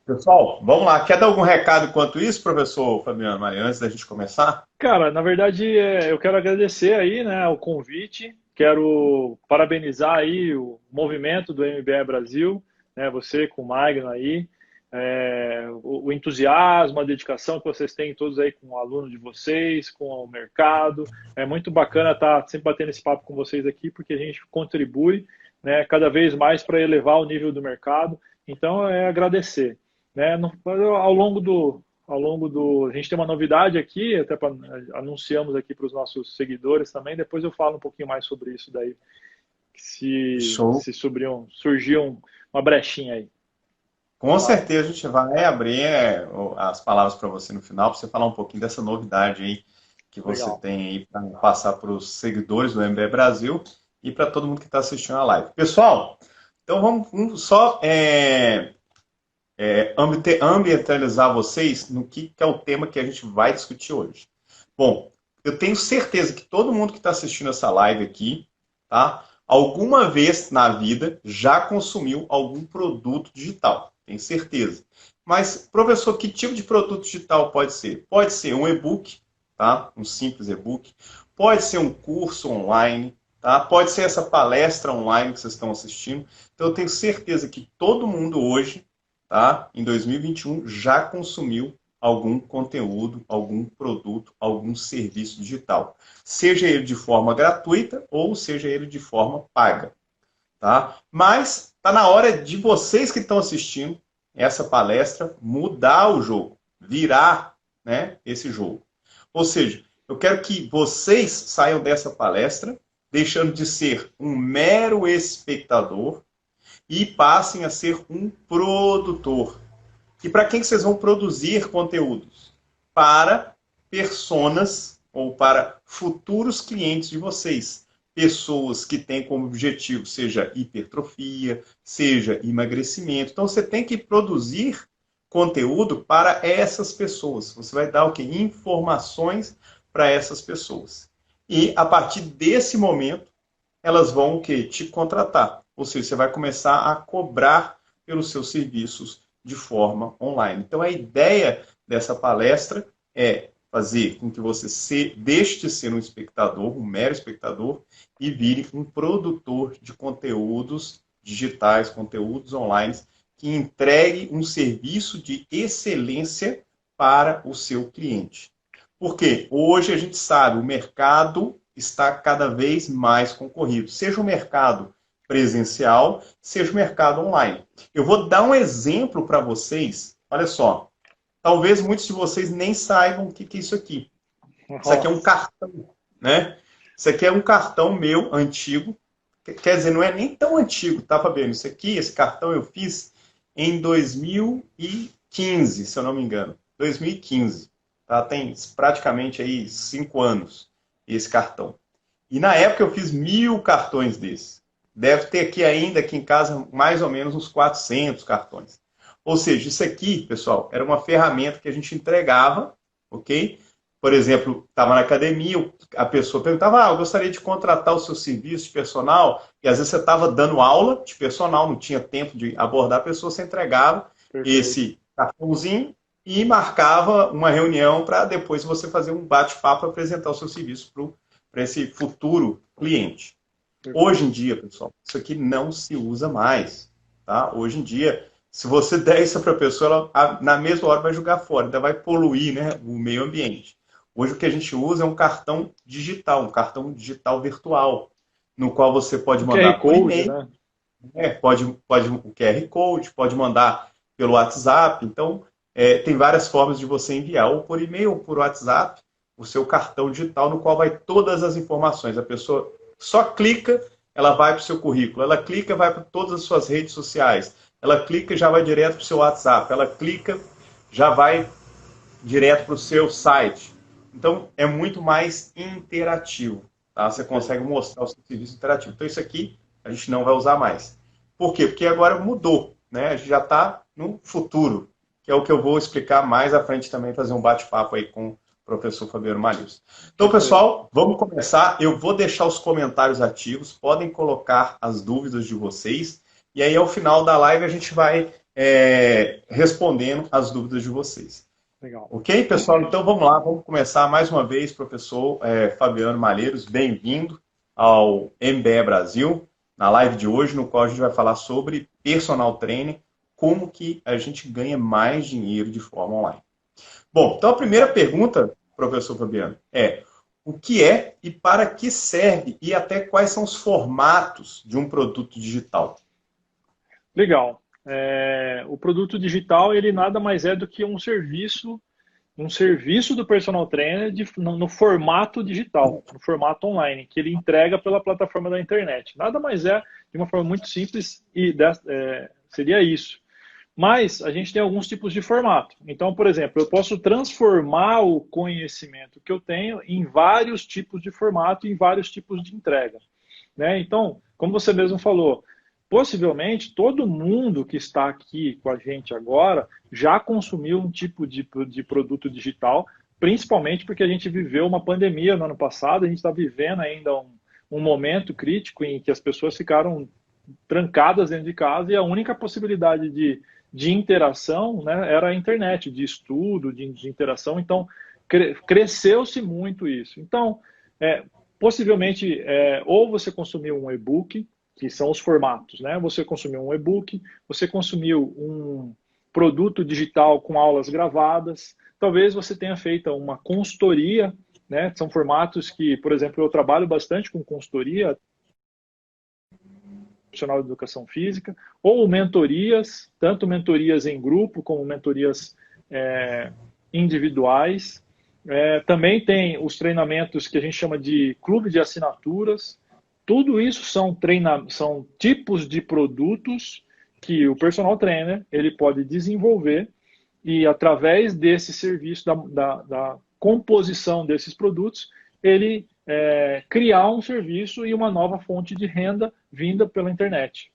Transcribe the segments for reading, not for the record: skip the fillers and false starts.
Pessoal, vamos lá. Quer dar algum recado enquanto isso, professor Fabiano Maria, antes da gente começar? Cara, na verdade, eu quero agradecer aí, né, o convite. Quero parabenizar aí o movimento do MBA Brasil, né, você com o Magno aí, o entusiasmo, a dedicação que vocês têm todos aí com o aluno de vocês, com o mercado. É muito bacana estar sempre batendo esse papo com vocês aqui, porque a gente contribui, né, cada vez mais para elevar o nível do mercado. Então, é agradecer, né? A gente tem uma novidade aqui, até anunciamos aqui para os nossos seguidores também. Depois eu falo um pouquinho mais sobre isso daí, Show. se surgiu uma brechinha aí, Com tá? certeza a gente vai abrir as palavras para você no final, para você falar um pouquinho dessa novidade aí que você Legal. tem aí para passar para os seguidores do MBA Brasil e para todo mundo que está assistindo a live. Pessoal, então vamos só ambientalizar vocês no que é o tema que a gente vai discutir hoje. Bom, eu tenho certeza que todo mundo que está assistindo essa live aqui, tá? Alguma vez na vida já consumiu algum produto digital. Tenho certeza. Mas, professor, que tipo de produto digital pode ser? Pode ser um e-book, tá? Um simples e-book. Pode ser um curso online, tá? Pode ser essa palestra online que vocês estão assistindo. Então, eu tenho certeza que todo mundo hoje, tá? Em 2021, já consumiu algum conteúdo, algum produto, algum serviço digital. Seja ele de forma gratuita ou seja ele de forma paga. Tá? Mas está na hora de vocês que estão assistindo essa palestra mudar o jogo, virar, né, esse jogo. Ou seja, eu quero que vocês saiam dessa palestra deixando de ser um mero espectador e passem a ser um produtor. E para quem que vocês vão produzir conteúdos? Para personas ou para futuros clientes de vocês. Pessoas que têm como objetivo seja hipertrofia, seja emagrecimento. Então você tem que produzir conteúdo para essas pessoas. Você vai dar o que? Informações para essas pessoas. E a partir desse momento, elas vão o quê? Te contratar. Ou seja, você vai começar a cobrar pelos seus serviços de forma online. Então, a ideia dessa palestra é fazer com que você deixe de ser um espectador, um mero espectador, e vire um produtor de conteúdos digitais, conteúdos online, que entregue um serviço de excelência para o seu cliente. Porque hoje a gente sabe, o mercado está cada vez mais concorrido, seja o mercado presencial, seja o mercado online. Eu vou dar um exemplo para vocês. Olha só, talvez muitos de vocês nem saibam o que é isso aqui. Isso aqui é um Nossa, cartão, né? Isso aqui é um cartão meu antigo. Quer dizer, não é nem tão antigo, tá, Fabiano? Isso aqui, esse cartão eu fiz em 2015, se eu não me engano. 2015. Tá? Tem praticamente aí 5 anos esse cartão. E na época eu fiz 1.000 cartões desses. Deve ter aqui em casa, mais ou menos uns 400 cartões. Ou seja, isso aqui, pessoal, era uma ferramenta que a gente entregava, ok? Por exemplo, estava na academia, a pessoa perguntava, eu gostaria de contratar o seu serviço de personal, e às vezes você estava dando aula de personal, não tinha tempo de abordar a pessoa, você entregava perfeito. esse cartãozinho e marcava uma reunião para depois você fazer um bate-papo e apresentar o seu serviço para esse futuro cliente. Hoje Perfeito. em dia, pessoal, isso aqui não se usa mais. Tá? Hoje em dia, se você der isso para a pessoa, ela na mesma hora vai jogar fora, ainda vai poluir, né, o meio ambiente. Hoje o que a gente usa é um cartão digital virtual, no qual você pode Um QR mandar por Code, e-mail, né? pode o QR Code, pode mandar pelo WhatsApp. Então, tem várias formas de você enviar, ou por e-mail ou por WhatsApp, o seu cartão digital, no qual vai todas as informações. A pessoa só clica, ela vai para o seu currículo. Ela clica, vai para todas as suas redes sociais. Ela clica, já vai direto para o seu WhatsApp. Ela clica, já vai direto para o seu site. Então, é muito mais interativo. Tá? Você consegue Perfeito. mostrar o seu serviço interativo. Então, isso aqui a gente não vai usar mais. Por quê? Porque agora mudou. Né? A gente já está no futuro, que é o que eu vou explicar mais à frente também, fazer um bate-papo aí com o professor Fabiano Malhus. Então, Perfeito. pessoal, vamos começar. Eu vou deixar os comentários ativos, podem colocar as dúvidas de vocês, e aí ao final da live a gente vai respondendo as dúvidas de vocês. Legal. Ok, pessoal? Então vamos lá, vamos começar mais uma vez, professor Fabiano Malheiros, bem-vindo ao MBE Brasil, na live de hoje, no qual a gente vai falar sobre personal training, como que a gente ganha mais dinheiro de forma online. Bom, então a primeira pergunta, professor Fabiano, o que é e para que serve e até quais são os formatos de um produto digital? Legal. O produto digital, ele nada mais é do que um serviço do personal trainer no formato digital, no formato online, que ele entrega pela plataforma da internet. Nada mais é, de uma forma muito simples, seria isso. Mas a gente tem alguns tipos de formato. Então, por exemplo, eu posso transformar o conhecimento que eu tenho em vários tipos de formato e em vários tipos de entrega. Né? Então, como você mesmo falou, possivelmente todo mundo que está aqui com a gente agora já consumiu um tipo de produto digital, principalmente porque a gente viveu uma pandemia no ano passado, a gente está vivendo ainda um momento crítico em que as pessoas ficaram trancadas dentro de casa e a única possibilidade de interação, né, era a internet, de estudo, de interação. Então, cresceu-se muito isso. Então, possivelmente, ou você consumiu um e-book, que são os formatos, né? Você consumiu um e-book, você consumiu um produto digital com aulas gravadas, talvez você tenha feito uma consultoria, né? São formatos que, por exemplo, eu trabalho bastante com consultoria, profissional de educação física, ou mentorias, tanto mentorias em grupo como mentorias individuais. Também tem os treinamentos que a gente chama de clube de assinaturas. Tudo isso são tipos de produtos que o personal trainer ele pode desenvolver e, através desse serviço, da composição desses produtos, ele criar um serviço e uma nova fonte de renda vinda pela internet.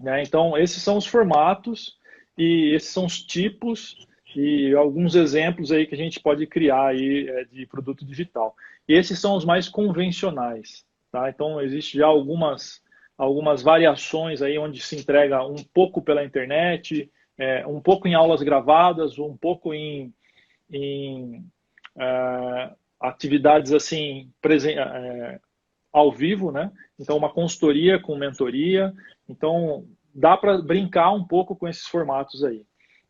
Né? Então, esses são os formatos e esses são os tipos e alguns exemplos aí que a gente pode criar aí de produto digital. E esses são os mais convencionais. Tá? Então, existe já algumas variações aí onde se entrega um pouco pela internet, um pouco em aulas gravadas, um pouco em atividades assim ao vivo, né? Então, uma consultoria com mentoria. Então, dá para brincar um pouco com esses formatos aí,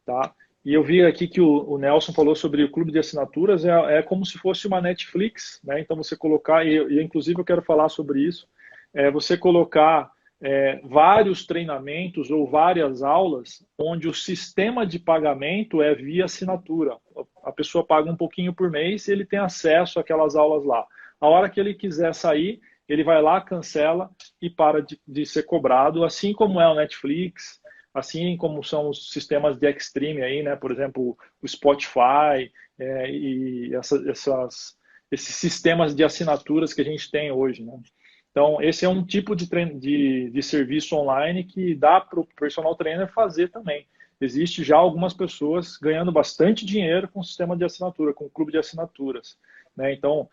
tá? E eu vi aqui que o Nelson falou sobre o clube de assinaturas, como se fosse uma Netflix, né? Então, você colocar, e inclusive eu quero falar sobre isso, você colocar vários treinamentos ou várias aulas onde o sistema de pagamento é via assinatura. A pessoa paga um pouquinho por mês e ele tem acesso àquelas aulas lá. A hora que ele quiser sair, ele vai lá, cancela e para de ser cobrado, assim como é o Netflix, assim como são os sistemas de Extreme aí, né? Por exemplo, o Spotify e esses sistemas de assinaturas que a gente tem hoje, né? Então, esse é um tipo de serviço online que dá para o personal trainer fazer também. Existe já algumas pessoas ganhando bastante dinheiro com o sistema de assinatura, com o clube de assinaturas. Né? Então,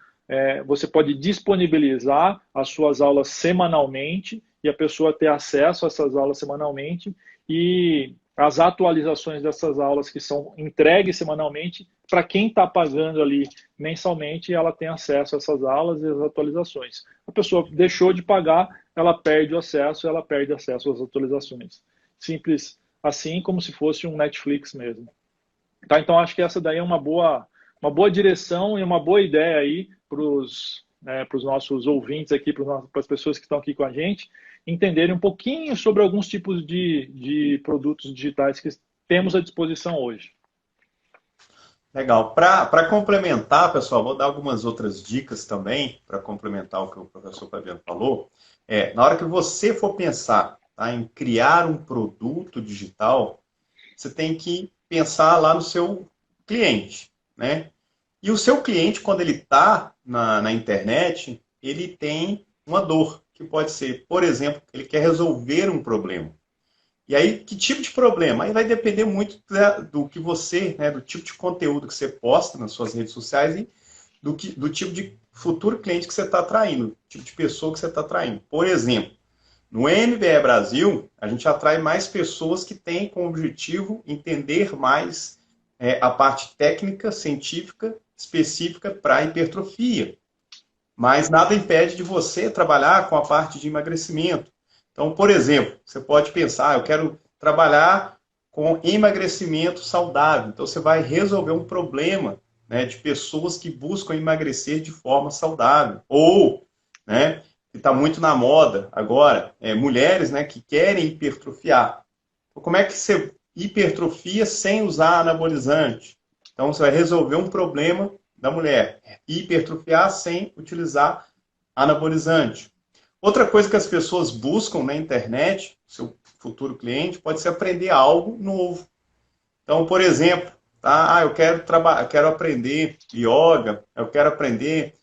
você pode disponibilizar as suas aulas semanalmente e a pessoa ter acesso a essas aulas semanalmente e as atualizações dessas aulas que são entregues semanalmente, para quem está pagando ali mensalmente, ela tem acesso a essas aulas e as atualizações. A pessoa deixou de pagar, ela perde o acesso, ela perde acesso às atualizações. Simples assim, como se fosse um Netflix mesmo. Tá? Então, acho que essa daí é uma boa direção e uma boa ideia aí para os nossos ouvintes aqui, para as pessoas que estão aqui com a gente, entenderem um pouquinho sobre alguns tipos de produtos digitais que temos à disposição hoje. Legal. Para complementar, pessoal, vou dar algumas outras dicas também, para complementar o que o professor Fabiano falou. Na hora que você for pensar, tá, em criar um produto digital, você tem que pensar lá no seu cliente, né? E o seu cliente, quando ele está na internet, ele tem uma dor, que pode ser, por exemplo, ele quer resolver um problema. E aí, que tipo de problema? Aí vai depender muito do que você, né, do tipo de conteúdo que você posta nas suas redes sociais e do tipo de futuro cliente que você está atraindo, tipo de pessoa que você está atraindo. Por exemplo, No MBE Brasil, a gente atrai mais pessoas que têm como objetivo entender mais a parte técnica, científica, específica para a hipertrofia. Mas nada impede de você trabalhar com a parte de emagrecimento. Então, por exemplo, você pode pensar, eu quero trabalhar com emagrecimento saudável. Então, você vai resolver um problema, né, de pessoas que buscam emagrecer de forma saudável. Ou, né, que está muito na moda agora, mulheres, né, que querem hipertrofiar. Então, como é que você hipertrofia sem usar anabolizante? Então, você vai resolver um problema da mulher. Hipertrofiar sem utilizar anabolizante. Outra coisa que as pessoas buscam na internet, seu futuro cliente, pode ser aprender algo novo. Então, por exemplo, tá? Eu quero aprender yoga, eu quero aprender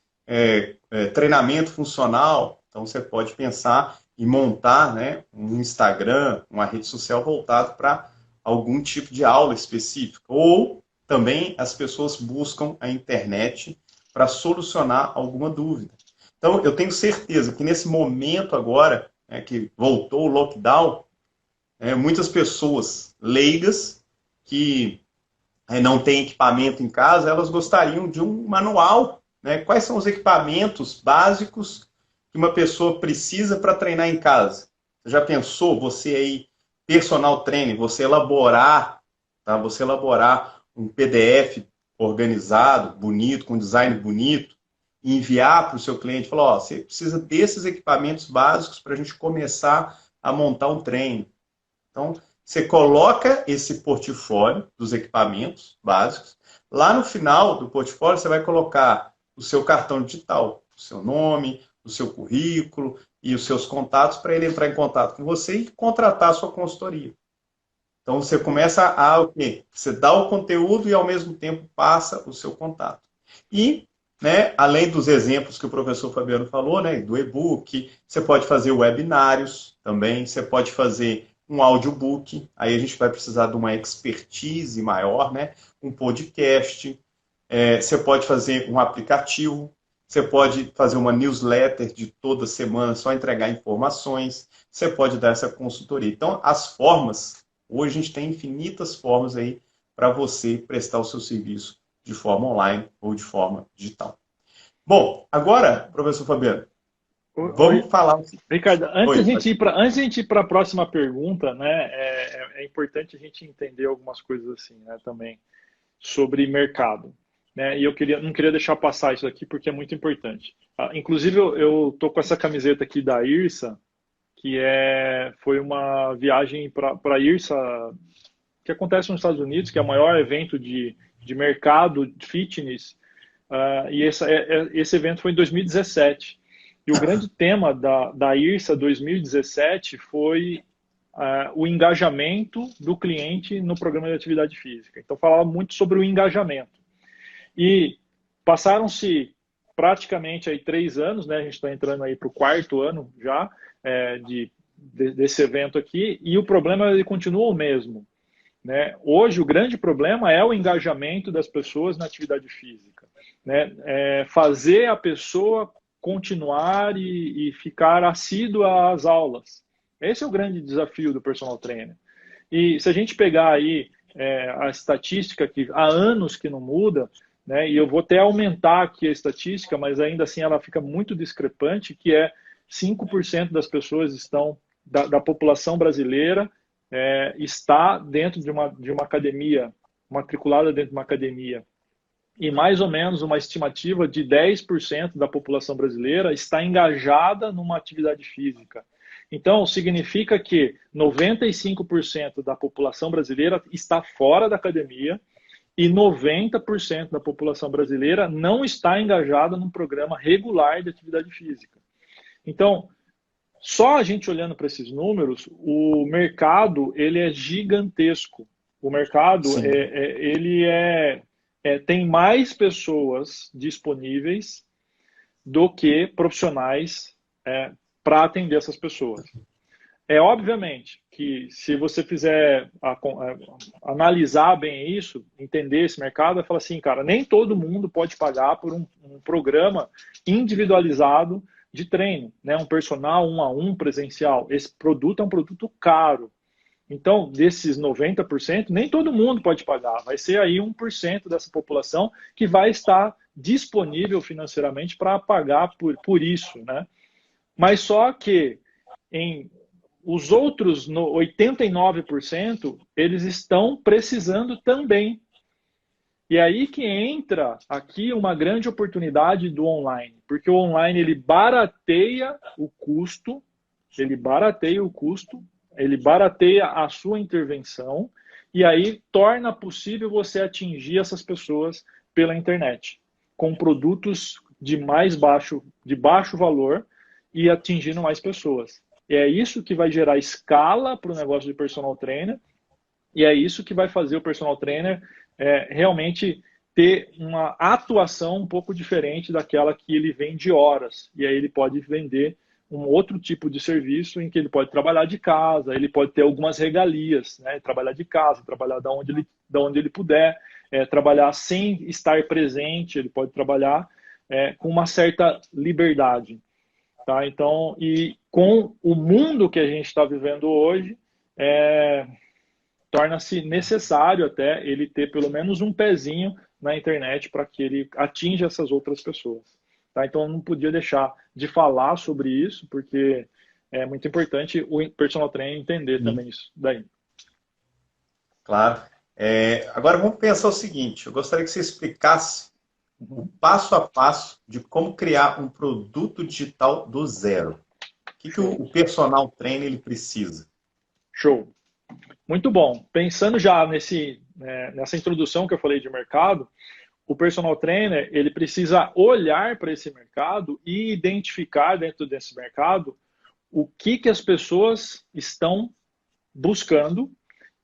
treinamento funcional. Então, você pode pensar em montar, né, um Instagram, uma rede social voltado para algum tipo de aula específica. Ou também as pessoas buscam a internet para solucionar alguma dúvida. Então, eu tenho certeza que nesse momento agora, que voltou o lockdown, muitas pessoas leigas que não têm equipamento em casa, elas gostariam de um manual, né? Quais são os equipamentos básicos que uma pessoa precisa para treinar em casa? Você já pensou, você aí, personal trainer, você elaborar, tá? Você elaborar um PDF organizado, bonito, com design bonito, e enviar para o seu cliente, falar, ó, você precisa desses equipamentos básicos para a gente começar a montar um treino. Então, você coloca esse portfólio dos equipamentos básicos. Lá no final do portfólio, você vai colocar o seu cartão digital, o seu nome, o seu currículo e os seus contatos para ele entrar em contato com você e contratar a sua consultoria. Então, você começa a o quê? Você dá o conteúdo e, ao mesmo tempo, passa o seu contato. E, né, além dos exemplos que o professor Fabiano falou, né, do e-book, você pode fazer webinários também, você pode fazer um audiobook, aí a gente vai precisar de uma expertise maior, né, um podcast, você pode fazer um aplicativo, você pode fazer uma newsletter de toda semana, só entregar informações, você pode dar essa consultoria. Então, as formas, hoje a gente tem infinitas formas aí para você prestar o seu serviço de forma online ou de forma digital. Bom, agora, professor Fabiano, vamos falar... Ricardo, antes Oi, a gente ir para a próxima pergunta, né, é importante a gente entender algumas coisas assim, né, também, sobre mercado. Né, e não queria deixar passar isso aqui porque é muito importante. Inclusive, eu tô com essa camiseta aqui da IRSA, que foi uma viagem para a IRSA, que acontece nos Estados Unidos, que é o maior evento de mercado de fitness, e esse evento foi em 2017. E o grande tema da IRSA 2017 foi o engajamento do cliente no programa de atividade física. Então, falava muito sobre o engajamento. E passaram-se praticamente aí 3 anos, né? A gente está entrando aí para o 4º ano já desse evento aqui, e o problema ele continua o mesmo. Né? Hoje, o grande problema é o engajamento das pessoas na atividade física. Né? Fazer a pessoa continuar e ficar assídua às aulas. Esse é o grande desafio do personal trainer. E se a gente pegar aí a estatística, que há anos que não muda, né? E eu vou até aumentar aqui a estatística, mas ainda assim ela fica muito discrepante, que 5% das pessoas da população brasileira está dentro de uma academia, matriculada dentro de uma academia. E mais ou menos uma estimativa de 10% da população brasileira está engajada numa atividade física. Então, significa que 95% da população brasileira está fora da academia e 90% da população brasileira não está engajada num programa regular de atividade física. Então, só a gente olhando para esses números, o mercado ele é gigantesco. O mercado tem mais pessoas disponíveis do que profissionais para atender essas pessoas. Obviamente que se você fizer analisar bem isso, entender esse mercado, vai falar assim, cara, nem todo mundo pode pagar por um programa individualizado de treino, né? Um personal 1-a-1 presencial. Esse produto é um produto caro. Então, desses 90%, nem todo mundo pode pagar. Vai ser aí 1% dessa população que vai estar disponível financeiramente para pagar por isso, né? Mas só que em os outros 89%, eles estão precisando também. E aí que entra aqui uma grande oportunidade do online, porque o online ele barateia o custo, ele barateia a sua intervenção e aí torna possível você atingir essas pessoas pela internet, com produtos de baixo valor e atingindo mais pessoas. E é isso que vai gerar escala para o negócio de personal trainer e é isso que vai fazer o personal trainer realmente ter uma atuação um pouco diferente daquela que ele vende horas. E aí ele pode vender um outro tipo de serviço em que ele pode trabalhar de casa, ele pode ter algumas regalias, né? Trabalhar de casa, trabalhar da onde ele puder, trabalhar sem estar presente, ele pode trabalhar com uma certa liberdade. Tá? Então, e com o mundo que a gente está vivendo hoje, torna-se necessário até ele ter pelo menos um pezinho na internet para que ele atinja essas outras pessoas. Tá? Então, eu não podia deixar de falar sobre isso, porque é muito importante o personal trainer entender também isso daí. Claro. Agora, vamos pensar o seguinte. Eu gostaria que você explicasse o passo a passo de como criar um produto digital do zero. O que o personal trainer ele precisa? Show. Muito bom. Pensando já nessa introdução que eu falei de mercado, o personal trainer ele precisa olhar para esse mercado e identificar dentro desse mercado o que as pessoas estão buscando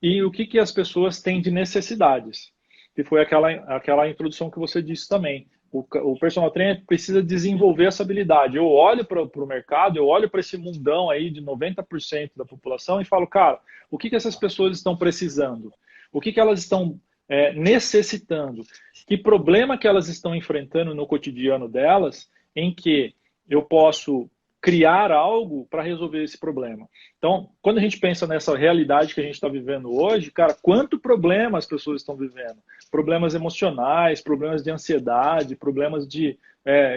e o que as pessoas têm de necessidades. Que foi aquela introdução que você disse também. O personal trainer precisa desenvolver essa habilidade. Eu olho para o mercado, eu olho para esse mundão aí de 90% da população e falo, cara, o que essas pessoas estão precisando? O que elas estão necessitando? Que problema que elas estão enfrentando no cotidiano delas em que eu posso criar algo para resolver esse problema. Então, quando a gente pensa nessa realidade que a gente está vivendo hoje, cara, quanto problema as pessoas estão vivendo? Problemas emocionais, problemas de ansiedade, problemas de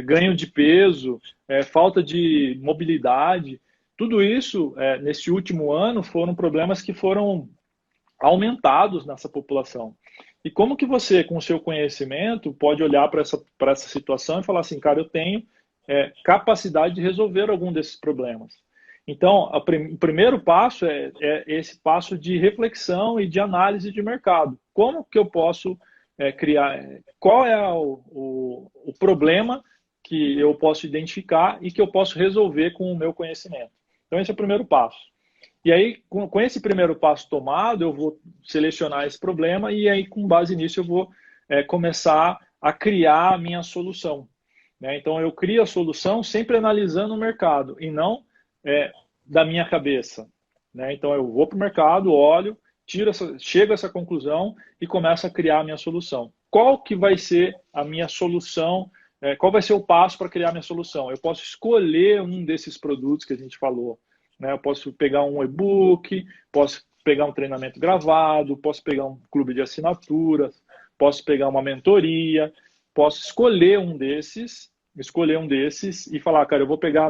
ganho de peso, falta de mobilidade. Tudo isso, nesse último ano, foram problemas que foram aumentados nessa população. E como que você, com o seu conhecimento, pode olhar para essa situação e falar assim, cara, eu tenho capacidade de resolver algum desses problemas. Então, o primeiro passo é esse passo de reflexão e de análise de mercado. Como que eu posso criar? Qual é o problema que eu posso identificar e que eu posso resolver com o meu conhecimento? Então, esse é o primeiro passo. E aí, com esse primeiro passo tomado, eu vou selecionar esse problema e aí, com base nisso, eu vou começar a criar a minha solução. Então, eu crio a solução sempre analisando o mercado e não da minha cabeça. Então, eu vou para o mercado, olho, chego a essa conclusão e começo a criar a minha solução. Qual que vai ser a minha solução? Qual vai ser o passo para criar a minha solução? Eu posso escolher um desses produtos que a gente falou. Eu posso pegar um e-book, posso pegar um treinamento gravado, posso pegar um clube de assinaturas, posso pegar uma mentoria, posso escolher um desses e falar, cara, eu vou pegar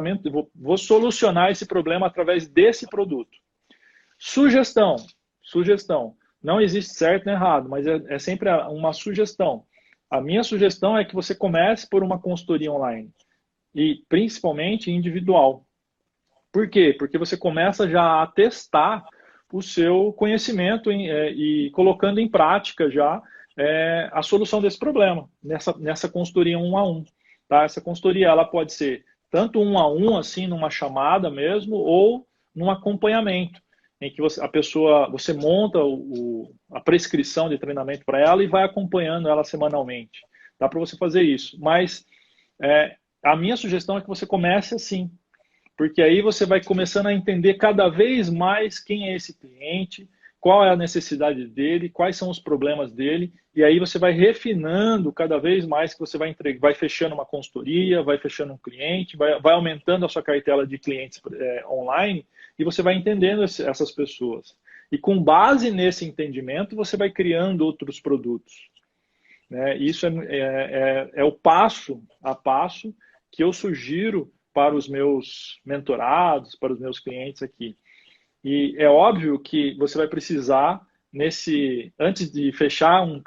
vou solucionar esse problema através desse produto. Sugestão. Não existe certo nem errado, mas é sempre uma sugestão. A minha sugestão é que você comece por uma consultoria online e principalmente individual. Por quê? Porque você começa já a testar o seu conhecimento e colocando em prática já a solução desse problema nessa consultoria 1-a-1. Tá? Essa consultoria ela pode ser tanto 1-a-1, assim, numa chamada mesmo, ou num acompanhamento, em que você monta a prescrição de treinamento para ela e vai acompanhando ela semanalmente. Dá para você fazer isso. Mas a minha sugestão é que você comece assim, porque aí você vai começando a entender cada vez mais quem é esse cliente, qual é a necessidade dele, quais são os problemas dele, e aí você vai refinando cada vez mais que você vai vai fechando uma consultoria, vai fechando um cliente, vai aumentando a sua cartela de clientes online, e você vai entendendo essas pessoas. E com base nesse entendimento, você vai criando outros produtos. Né? Isso é o passo a passo que eu sugiro para os meus mentorados, para os meus clientes aqui. E é óbvio que você vai precisar, antes de fechar um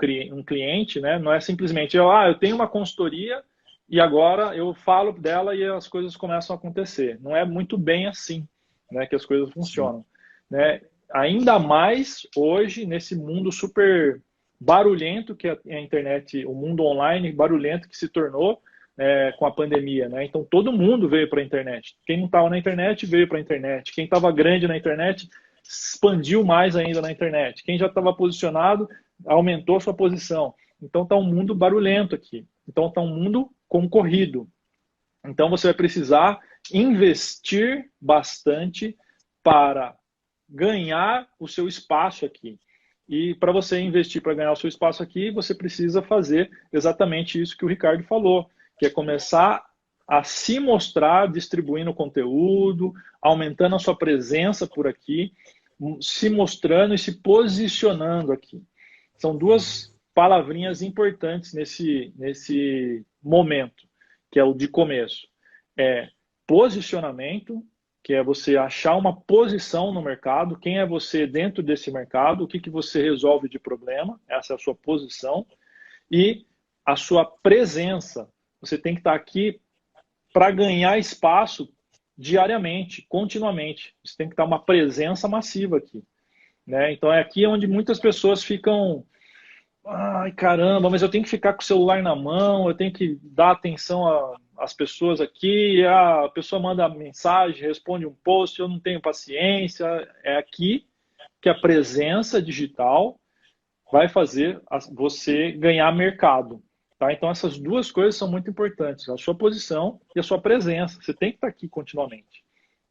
cliente, né, não é simplesmente, eu tenho uma consultoria e agora eu falo dela e as coisas começam a acontecer. Não é muito bem assim, né, que as coisas funcionam. Né? Ainda mais hoje, nesse mundo super barulhento que é a internet, o mundo online barulhento que se tornou com a pandemia, né? Então todo mundo veio para a internet. Quem não estava na internet veio para a internet. Quem estava grande na internet expandiu mais ainda na internet. Quem já estava posicionado aumentou sua posição. Então está um mundo barulhento aqui. Então está um mundo concorrido. Então você vai precisar investir bastante para ganhar o seu espaço aqui. E para você investir para ganhar o seu espaço aqui, você precisa fazer exatamente isso que o Ricardo falou, que é começar a se mostrar distribuindo conteúdo, aumentando a sua presença por aqui, se mostrando e se posicionando aqui. São duas palavrinhas importantes nesse momento, que é o de começo. É posicionamento, que é você achar uma posição no mercado, quem é você dentro desse mercado, o que você resolve de problema, essa é a sua posição, e a sua presença. Você tem que estar aqui para ganhar espaço diariamente, continuamente. Você tem que estar uma presença massiva aqui. Né? Então é aqui onde muitas pessoas ficam, ai caramba, mas eu tenho que ficar com o celular na mão, eu tenho que dar atenção às pessoas aqui, a pessoa manda mensagem, responde um post, eu não tenho paciência. É aqui que a presença digital vai fazer você ganhar mercado. Tá? Então essas duas coisas são muito importantes, a sua posição e a sua presença. Você tem que estar aqui continuamente.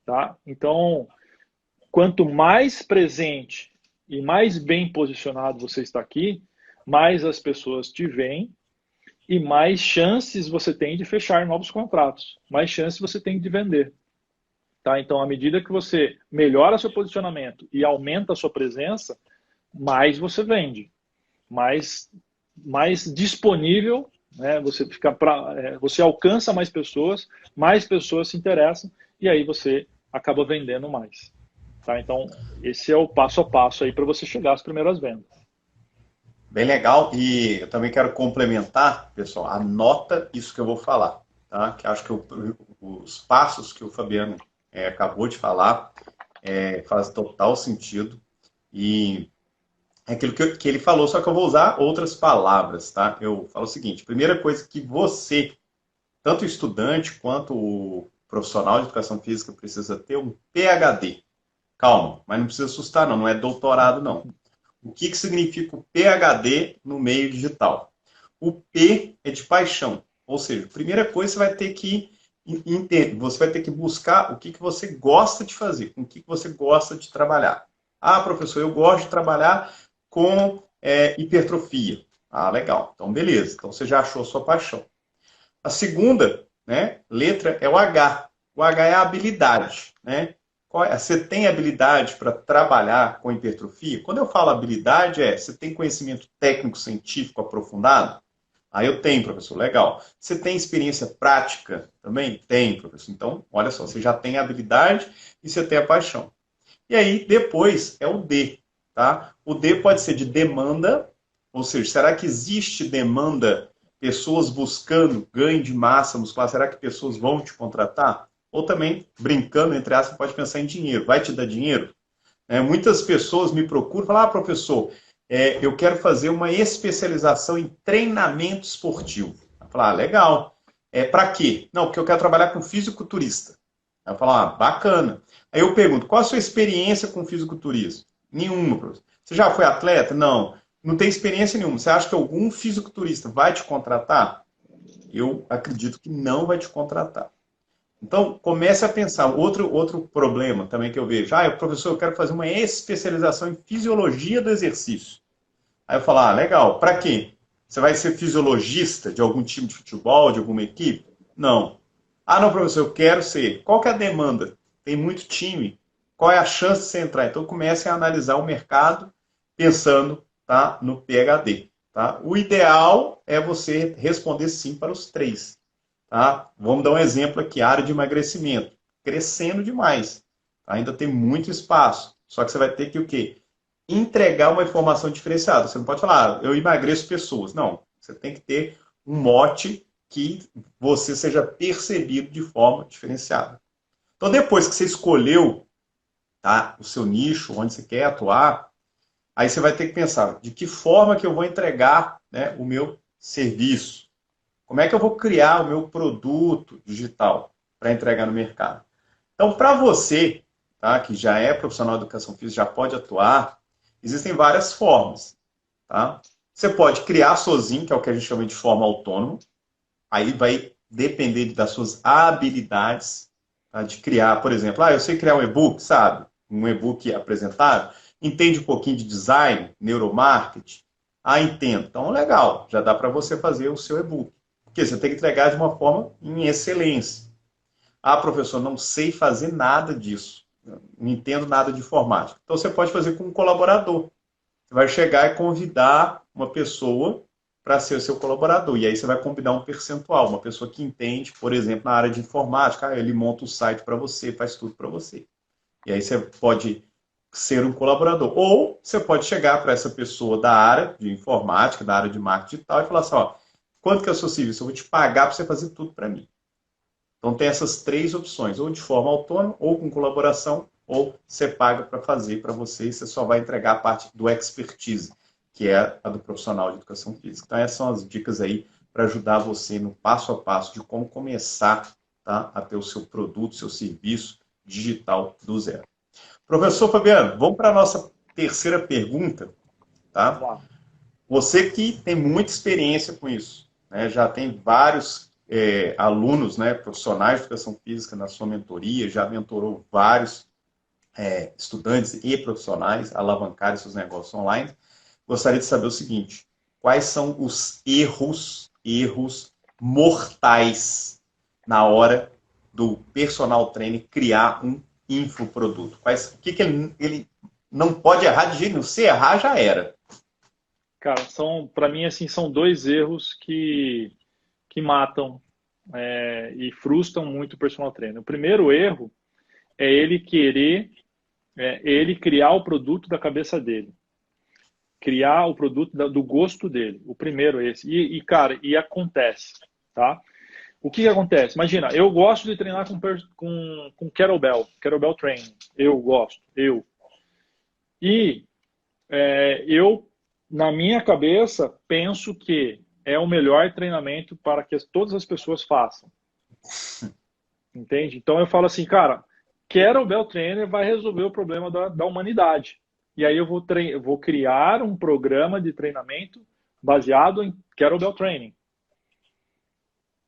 Tá? Então, quanto mais presente e mais bem posicionado você está aqui, mais as pessoas te veem e mais chances você tem de fechar novos contratos, mais chances você tem de vender. Tá? Então, à medida que você melhora seu posicionamento e aumenta a sua presença, mais você vende, mais disponível, né? Você alcança mais pessoas se interessam e aí você acaba vendendo mais. Tá? Então, esse é o passo a passo aí para você chegar às primeiras vendas. Bem legal, e eu também quero complementar, pessoal, anota isso que eu vou falar, tá? Que acho que os passos que o Fabiano acabou de falar faz total sentido, e é aquilo que ele falou, só que eu vou usar outras palavras, tá? Eu falo o seguinte, primeira coisa que você, tanto o estudante quanto o profissional de educação física, precisa ter um PhD. Calma, mas não precisa assustar não é doutorado não. O que significa o PhD no meio digital? O P é de paixão, ou seja, a primeira coisa você vai ter que entender, você vai ter que buscar o que você gosta de fazer, com o que você gosta de trabalhar. Ah, professor, eu gosto de trabalhar com hipertrofia. Ah, legal, então beleza, então você já achou a sua paixão. A segunda, né, letra é o H. O H é a habilidade, né? Você tem habilidade para trabalhar com hipertrofia? Quando eu falo habilidade, você tem conhecimento técnico-científico aprofundado? Ah, eu tenho, professor, legal. Você tem experiência prática também? Tem, professor. Então, olha só, você já tem a habilidade e você tem a paixão. E aí, depois, é o D, tá? O D pode ser de demanda, ou seja, será que existe demanda, pessoas buscando ganho de massa muscular? Será que pessoas vão te contratar? Ou também, brincando, entre aspas, pode pensar em dinheiro. Vai te dar dinheiro? Muitas pessoas me procuram e falam, professor, eu quero fazer uma especialização em treinamento esportivo. Eu falo, legal. Para quê? Não, porque eu quero trabalhar com fisiculturista. Aí eu falo, bacana. Aí eu pergunto, qual a sua experiência com fisiculturismo? Nenhuma, professor. Você já foi atleta? Não. Não tem experiência nenhuma. Você acha que algum fisiculturista vai te contratar? Eu acredito que não vai te contratar. Então, comece a pensar. Outro problema também que eu vejo. Professor, eu quero fazer uma especialização em fisiologia do exercício. Aí eu falo, legal, para quê? Você vai ser fisiologista de algum time de futebol, de alguma equipe? Não. Não, professor, eu quero ser. Qual que é a demanda? Tem muito time. Qual é a chance de você entrar? Então comece a analisar o mercado pensando, tá, no PhD. Tá? O ideal é você responder sim para os três. Tá? Vamos dar um exemplo aqui, área de emagrecimento. Crescendo demais. Tá? Ainda tem muito espaço. Só que você vai ter que o quê? Entregar uma informação diferenciada. Você não pode falar, eu emagreço pessoas. Não. Você tem que ter um mote que você seja percebido de forma diferenciada. Então, depois que você escolheu, tá, o seu nicho, onde você quer atuar, aí você vai ter que pensar de que forma que eu vou entregar, né, o meu serviço. Como é que eu vou criar o meu produto digital para entregar no mercado? Então, para você, tá, que já é profissional de educação física, já pode atuar, existem várias formas. Tá? Você pode criar sozinho, que é o que a gente chama de forma autônoma. Aí vai depender das suas habilidades, tá? De criar, por exemplo, eu sei criar um e-book, sabe? Um e-book apresentável. Entende um pouquinho de design, neuromarketing? Entendo. Então, legal, já dá para você fazer o seu e-book. Porque você tem que entregar de uma forma em excelência. Professor, não sei fazer nada disso. Não entendo nada de informática. Então, você pode fazer com um colaborador. Você vai chegar e convidar uma pessoa para ser o seu colaborador. E aí você vai combinar um percentual. Uma pessoa que entende, por exemplo, na área de informática, ele monta o site para você, faz tudo para você. E aí você pode ser um colaborador. Ou você pode chegar para essa pessoa da área de informática, da área de marketing digital, e falar assim, quanto que é o seu serviço? Eu vou te pagar para você fazer tudo para mim. Então tem essas três opções, ou de forma autônoma, ou com colaboração, ou você paga para fazer para você e você só vai entregar a parte do expertise, que é a do profissional de educação física. Então essas são as dicas aí para ajudar você no passo a passo de como começar, tá, a ter o seu produto, seu serviço digital do zero. Professor Fabiano, vamos para a nossa terceira pergunta, tá? Você que tem muita experiência com isso, né? Já tem vários alunos, né, profissionais de educação física na sua mentoria, já mentorou vários estudantes e profissionais a alavancarem seus negócios online. Gostaria de saber o seguinte, quais são os erros mortais na hora do personal trainer criar um infoproduto? O que ele não pode errar de jeito nenhum? Se errar, já era. Cara, para mim, assim, são dois erros que matam e frustram muito o personal trainer. O primeiro erro é ele querer, ele criar o produto da cabeça dele. Criar o produto do gosto dele. O primeiro é esse. Cara, acontece, tá? O que acontece? Imagina, eu gosto de treinar com kettlebell training. Eu gosto, E eu, na minha cabeça, penso que é o melhor treinamento para que todas as pessoas façam. Entende? Então eu falo assim, cara, kettlebell trainer vai resolver o problema da humanidade. E aí eu vou criar um programa de treinamento baseado em kettlebell training.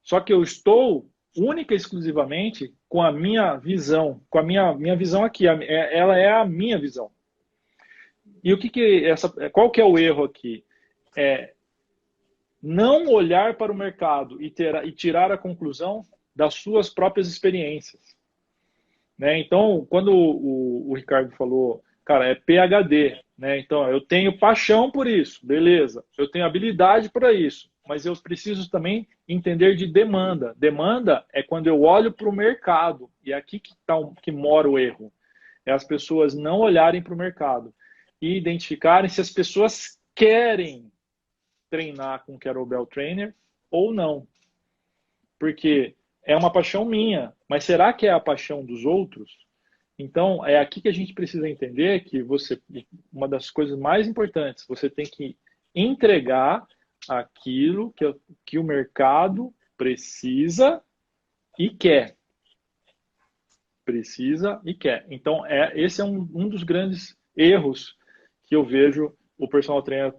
Só que eu estou única e exclusivamente com a minha visão, com a minha visão aqui. Ela é a minha visão. E qual que é o erro aqui? Não olhar para o mercado e tirar a conclusão das suas próprias experiências. Né? Então, quando o Ricardo falou, cara, é PhD, né? Então, eu tenho paixão por isso, beleza. Eu tenho habilidade para isso, mas eu preciso também entender de demanda. Demanda é quando eu olho para o mercado, e é aqui que mora o erro. É as pessoas não olharem para o mercado e identificarem se as pessoas querem treinar com kettlebell trainer ou não. Porque é uma paixão minha, mas será que é a paixão dos outros? Então, é aqui que a gente precisa entender que uma das coisas mais importantes, você tem que entregar aquilo que o mercado precisa e quer. Precisa e quer. Então, esse é um dos grandes erros que eu vejo o personal trainer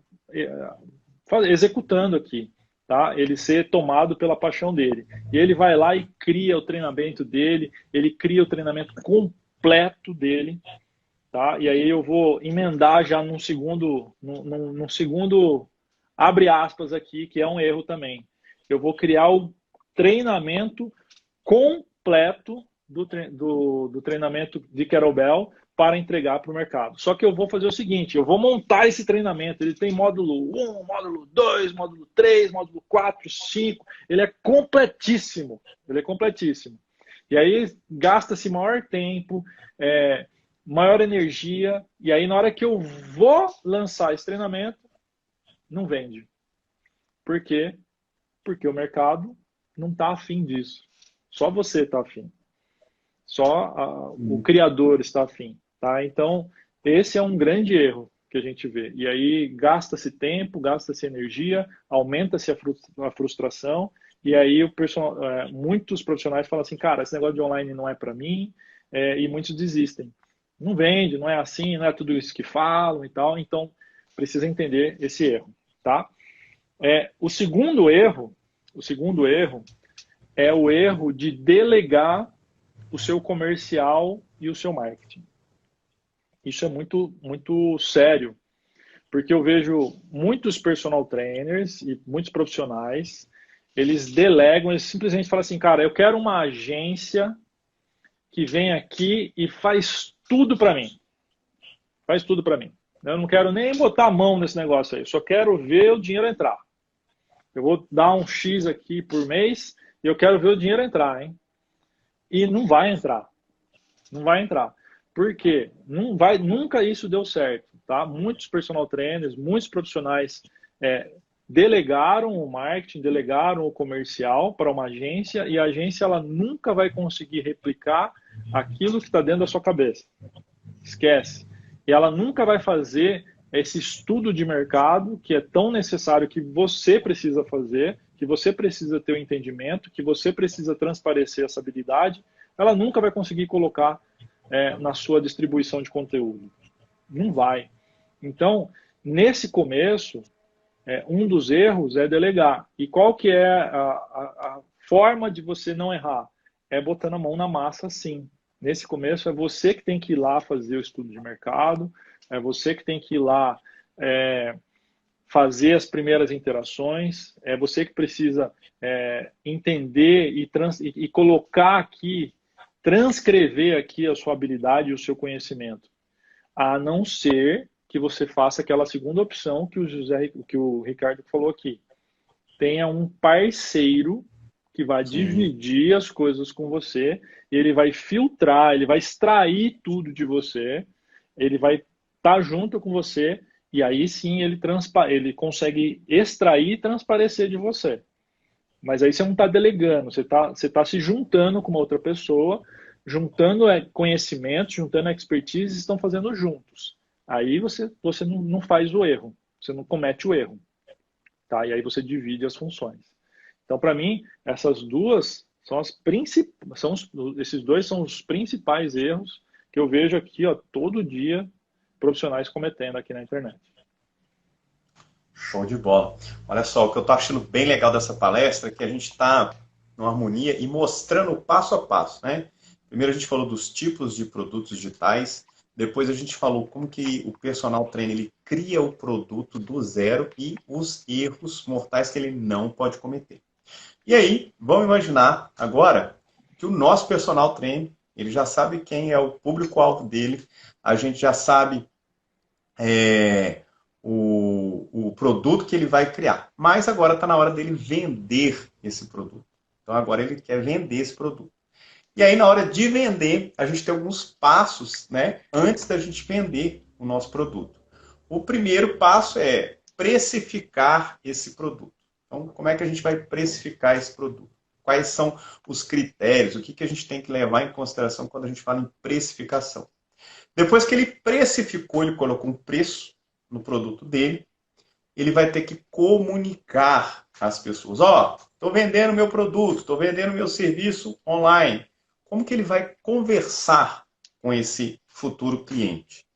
executando aqui. tá? Ele ser tomado pela paixão dele. E ele vai lá e cria o treinamento dele, ele cria o treinamento completo dele, tá? E aí eu vou emendar já num segundo, abre aspas aqui, que é um erro também. Eu vou criar o treinamento completo do treinamento de kettlebell para entregar para o mercado. Só que eu vou fazer o seguinte, eu vou montar esse treinamento, ele tem módulo 1, módulo 2, módulo 3, módulo 4, 5, ele é completíssimo, E aí gasta-se maior tempo, maior energia, e aí na hora que eu vou lançar esse treinamento, não vende. Por quê? Porque o mercado não está afim disso. Só você está afim. Só o criador está afim. Tá? Então, esse é um grande erro que a gente vê. E aí gasta-se tempo, gasta-se energia, aumenta-se a frustração, e aí muitos profissionais falam assim, cara, esse negócio de online não é para mim, e muitos desistem. Não vende, não é assim, não é tudo isso que falam e tal, então precisa entender esse erro. Tá? O segundo erro é o erro de delegar o seu comercial e o seu marketing. Isso é muito, muito sério, porque eu vejo muitos personal trainers e muitos profissionais, eles delegam, eles simplesmente falam assim, cara, eu quero uma agência que vem aqui e faz tudo para mim. Faz tudo para mim. Eu não quero nem botar a mão nesse negócio aí, eu só quero ver o dinheiro entrar. Eu vou dar um X aqui por mês e eu quero ver o dinheiro entrar, hein? E não vai entrar. Não vai entrar. Por quê? Nunca isso deu certo. Tá? Muitos personal trainers, muitos profissionais delegaram o marketing, delegaram o comercial para uma agência e a agência ela nunca vai conseguir replicar aquilo que está dentro da sua cabeça. Esquece. E ela nunca vai fazer esse estudo de mercado que é tão necessário, que você precisa fazer, que você precisa ter o entendimento, que você precisa transparecer essa habilidade, ela nunca vai conseguir colocar na sua distribuição de conteúdo. Não vai. Então, nesse começo, um dos erros é delegar. E qual que é a forma de você não errar? É botando a mão na massa, sim. Nesse começo, é você que tem que ir lá fazer o estudo de mercado, é você que tem que ir lá fazer as primeiras interações, é você que precisa entender e colocar aqui, transcrever aqui a sua habilidade e o seu conhecimento. A não ser que você faça aquela segunda opção que o Ricardo falou aqui. Tenha um parceiro que vai dividir as coisas com você, e ele vai filtrar, ele vai extrair tudo de você, ele vai estar junto com você, e aí sim ele consegue extrair e transparecer de você. Mas aí você não está delegando, você tá se juntando com uma outra pessoa, juntando conhecimento, juntando expertise, e estão fazendo juntos. Aí você não faz o erro, você não comete o erro. Tá? E aí você divide as funções. Então, para mim, essas duas são esses dois são os principais erros que eu vejo aqui, ó, todo dia, profissionais cometendo aqui na internet. Show de bola. Olha só, o que eu estou achando bem legal dessa palestra é que a gente está numa harmonia e mostrando o passo a passo, né? Primeiro a gente falou dos tipos de produtos digitais, depois a gente falou como que o personal trainer ele cria o produto do zero e os erros mortais que ele não pode cometer. E aí, vamos imaginar agora que o nosso personal trainer, ele já sabe quem é o público-alvo dele, a gente já sabe o produto que ele vai criar. Mas agora está na hora dele vender esse produto. Então agora ele quer vender esse produto. E aí na hora de vender, a gente tem alguns passos, né, antes da gente vender o nosso produto. O primeiro passo é precificar esse produto. Então, como é que a gente vai precificar esse produto? Quais são os critérios? O que a gente tem que levar em consideração quando a gente fala em precificação? Depois que ele precificou, ele colocou um preço no produto dele, ele vai ter que comunicar às pessoas. Ó, estou vendendo meu produto, estou vendendo meu serviço online. Como que ele vai conversar com esse futuro cliente?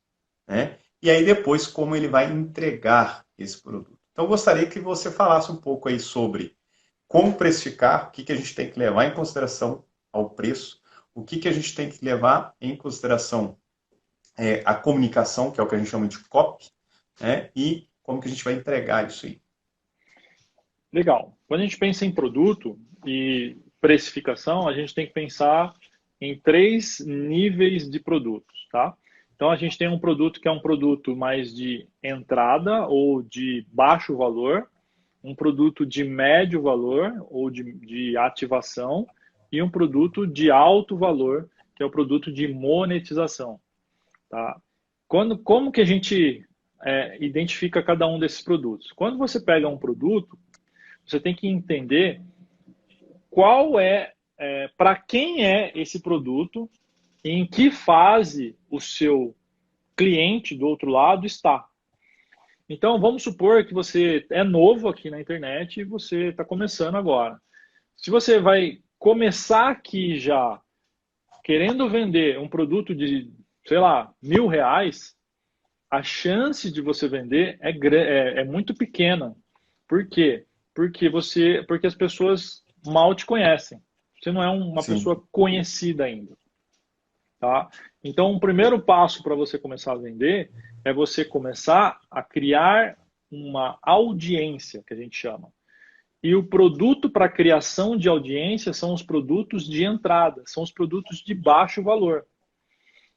Né? E aí depois, como ele vai entregar esse produto. Então, eu gostaria que você falasse um pouco aí sobre como precificar, o que a gente tem que levar em consideração ao preço, o que a gente tem que levar em consideração a comunicação, que é o que a gente chama de copy, né? E como que a gente vai entregar isso aí. Legal. Quando a gente pensa em produto e precificação, a gente tem que pensar em 3 níveis de produtos, tá? Então, a gente tem um produto que é um produto mais de entrada ou de baixo valor, um produto de médio valor ou de ativação e um produto de alto valor, que é o produto de monetização, tá? Como que a gente identifica cada um desses produtos? Quando você pega um produto, você tem que entender qual para quem é esse produto e em que fase o seu cliente do outro lado está. Então, vamos supor que você é novo aqui na internet e você está começando agora. Se você vai começar aqui já querendo vender um produto de, sei lá, R$ 1.000, a chance de você vender é muito pequena. Por quê? Porque as pessoas mal te conhecem. Você não é uma Sim, pessoa conhecida ainda, tá? Então, o primeiro passo para você começar a vender é você começar a criar uma audiência, que a gente chama. E o produto para criação de audiência são os produtos de entrada, são os produtos de baixo valor.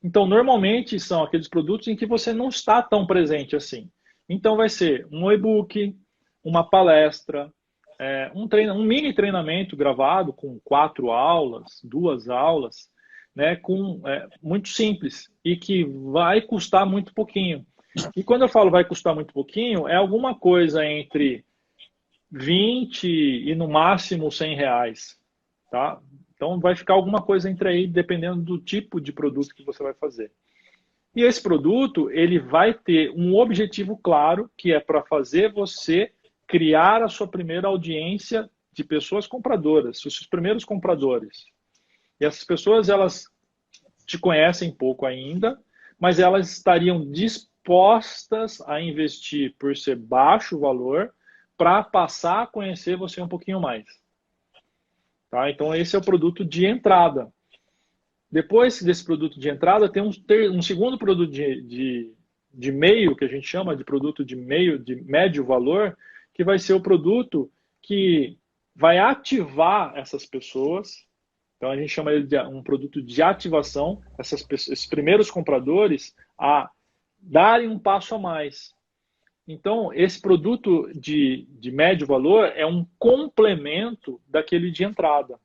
Então, normalmente são aqueles produtos em que você não está tão presente assim. Então, vai ser um e-book, uma palestra, um mini treinamento gravado com 4 aulas, 2 aulas, né, muito simples e que vai custar muito pouquinho. E quando eu falo vai custar muito pouquinho, é alguma coisa entre 20 e no máximo R$ 100, tá? Então vai ficar alguma coisa entre aí, dependendo do tipo de produto que você vai fazer. E esse produto, ele vai ter um objetivo claro, que é para fazer você criar a sua primeira audiência de pessoas compradoras, os seus primeiros compradores. E essas pessoas, elas te conhecem pouco ainda, mas elas estariam dispostas a investir por ser baixo valor para passar a conhecer você um pouquinho mais. Tá? Então, esse é o produto de entrada. Depois desse produto de entrada, tem um segundo produto de meio, que a gente chama de produto de meio, de médio valor, que vai ser o produto que vai ativar essas pessoas. Então, a gente chama ele de um produto de ativação, esses primeiros compradores a darem um passo a mais. Então, esse produto de médio valor é um complemento daquele de entrada.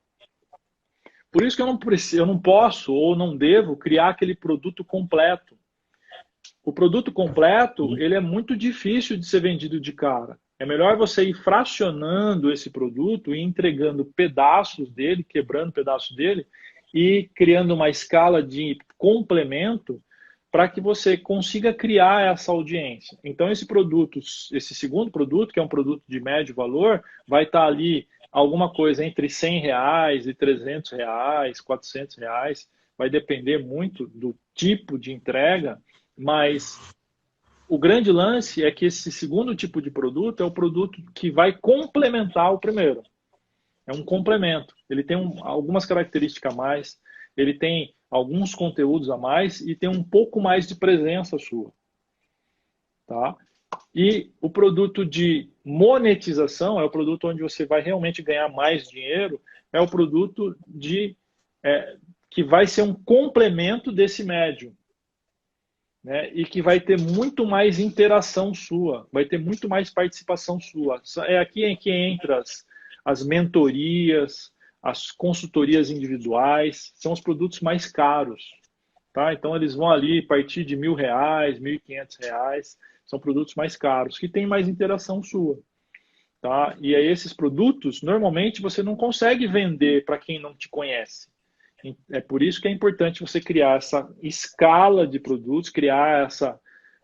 Por isso que eu não posso ou não devo criar aquele produto completo. O produto completo, ele é muito difícil de ser vendido de cara. É melhor você ir fracionando esse produto e entregando pedaços dele, quebrando pedaços dele e criando uma escala de complemento para que você consiga criar essa audiência. Então, esse segundo produto, que é um produto de médio valor, vai estar ali alguma coisa entre R$ 100 e R$ 300, R$ 400. Vai depender muito do tipo de entrega, mas o grande lance é que esse segundo tipo de produto é o produto que vai complementar o primeiro. É um complemento. Ele tem algumas características a mais, ele tem alguns conteúdos a mais e tem um pouco mais de presença sua. Tá? E o produto de monetização é o produto onde você vai realmente ganhar mais dinheiro, é o produto que vai ser um complemento desse médio. Né? E que vai ter muito mais interação sua, vai ter muito mais participação sua. É aqui em que entra as mentorias, as consultorias individuais, são os produtos mais caros. Tá? Então, eles vão ali a partir de R$ 1.000, R$ 1.500, são produtos mais caros, que tem mais interação sua. Tá? E aí, esses produtos, normalmente, você não consegue vender para quem não te conhece. É por isso que é importante você criar essa escala de produtos, criar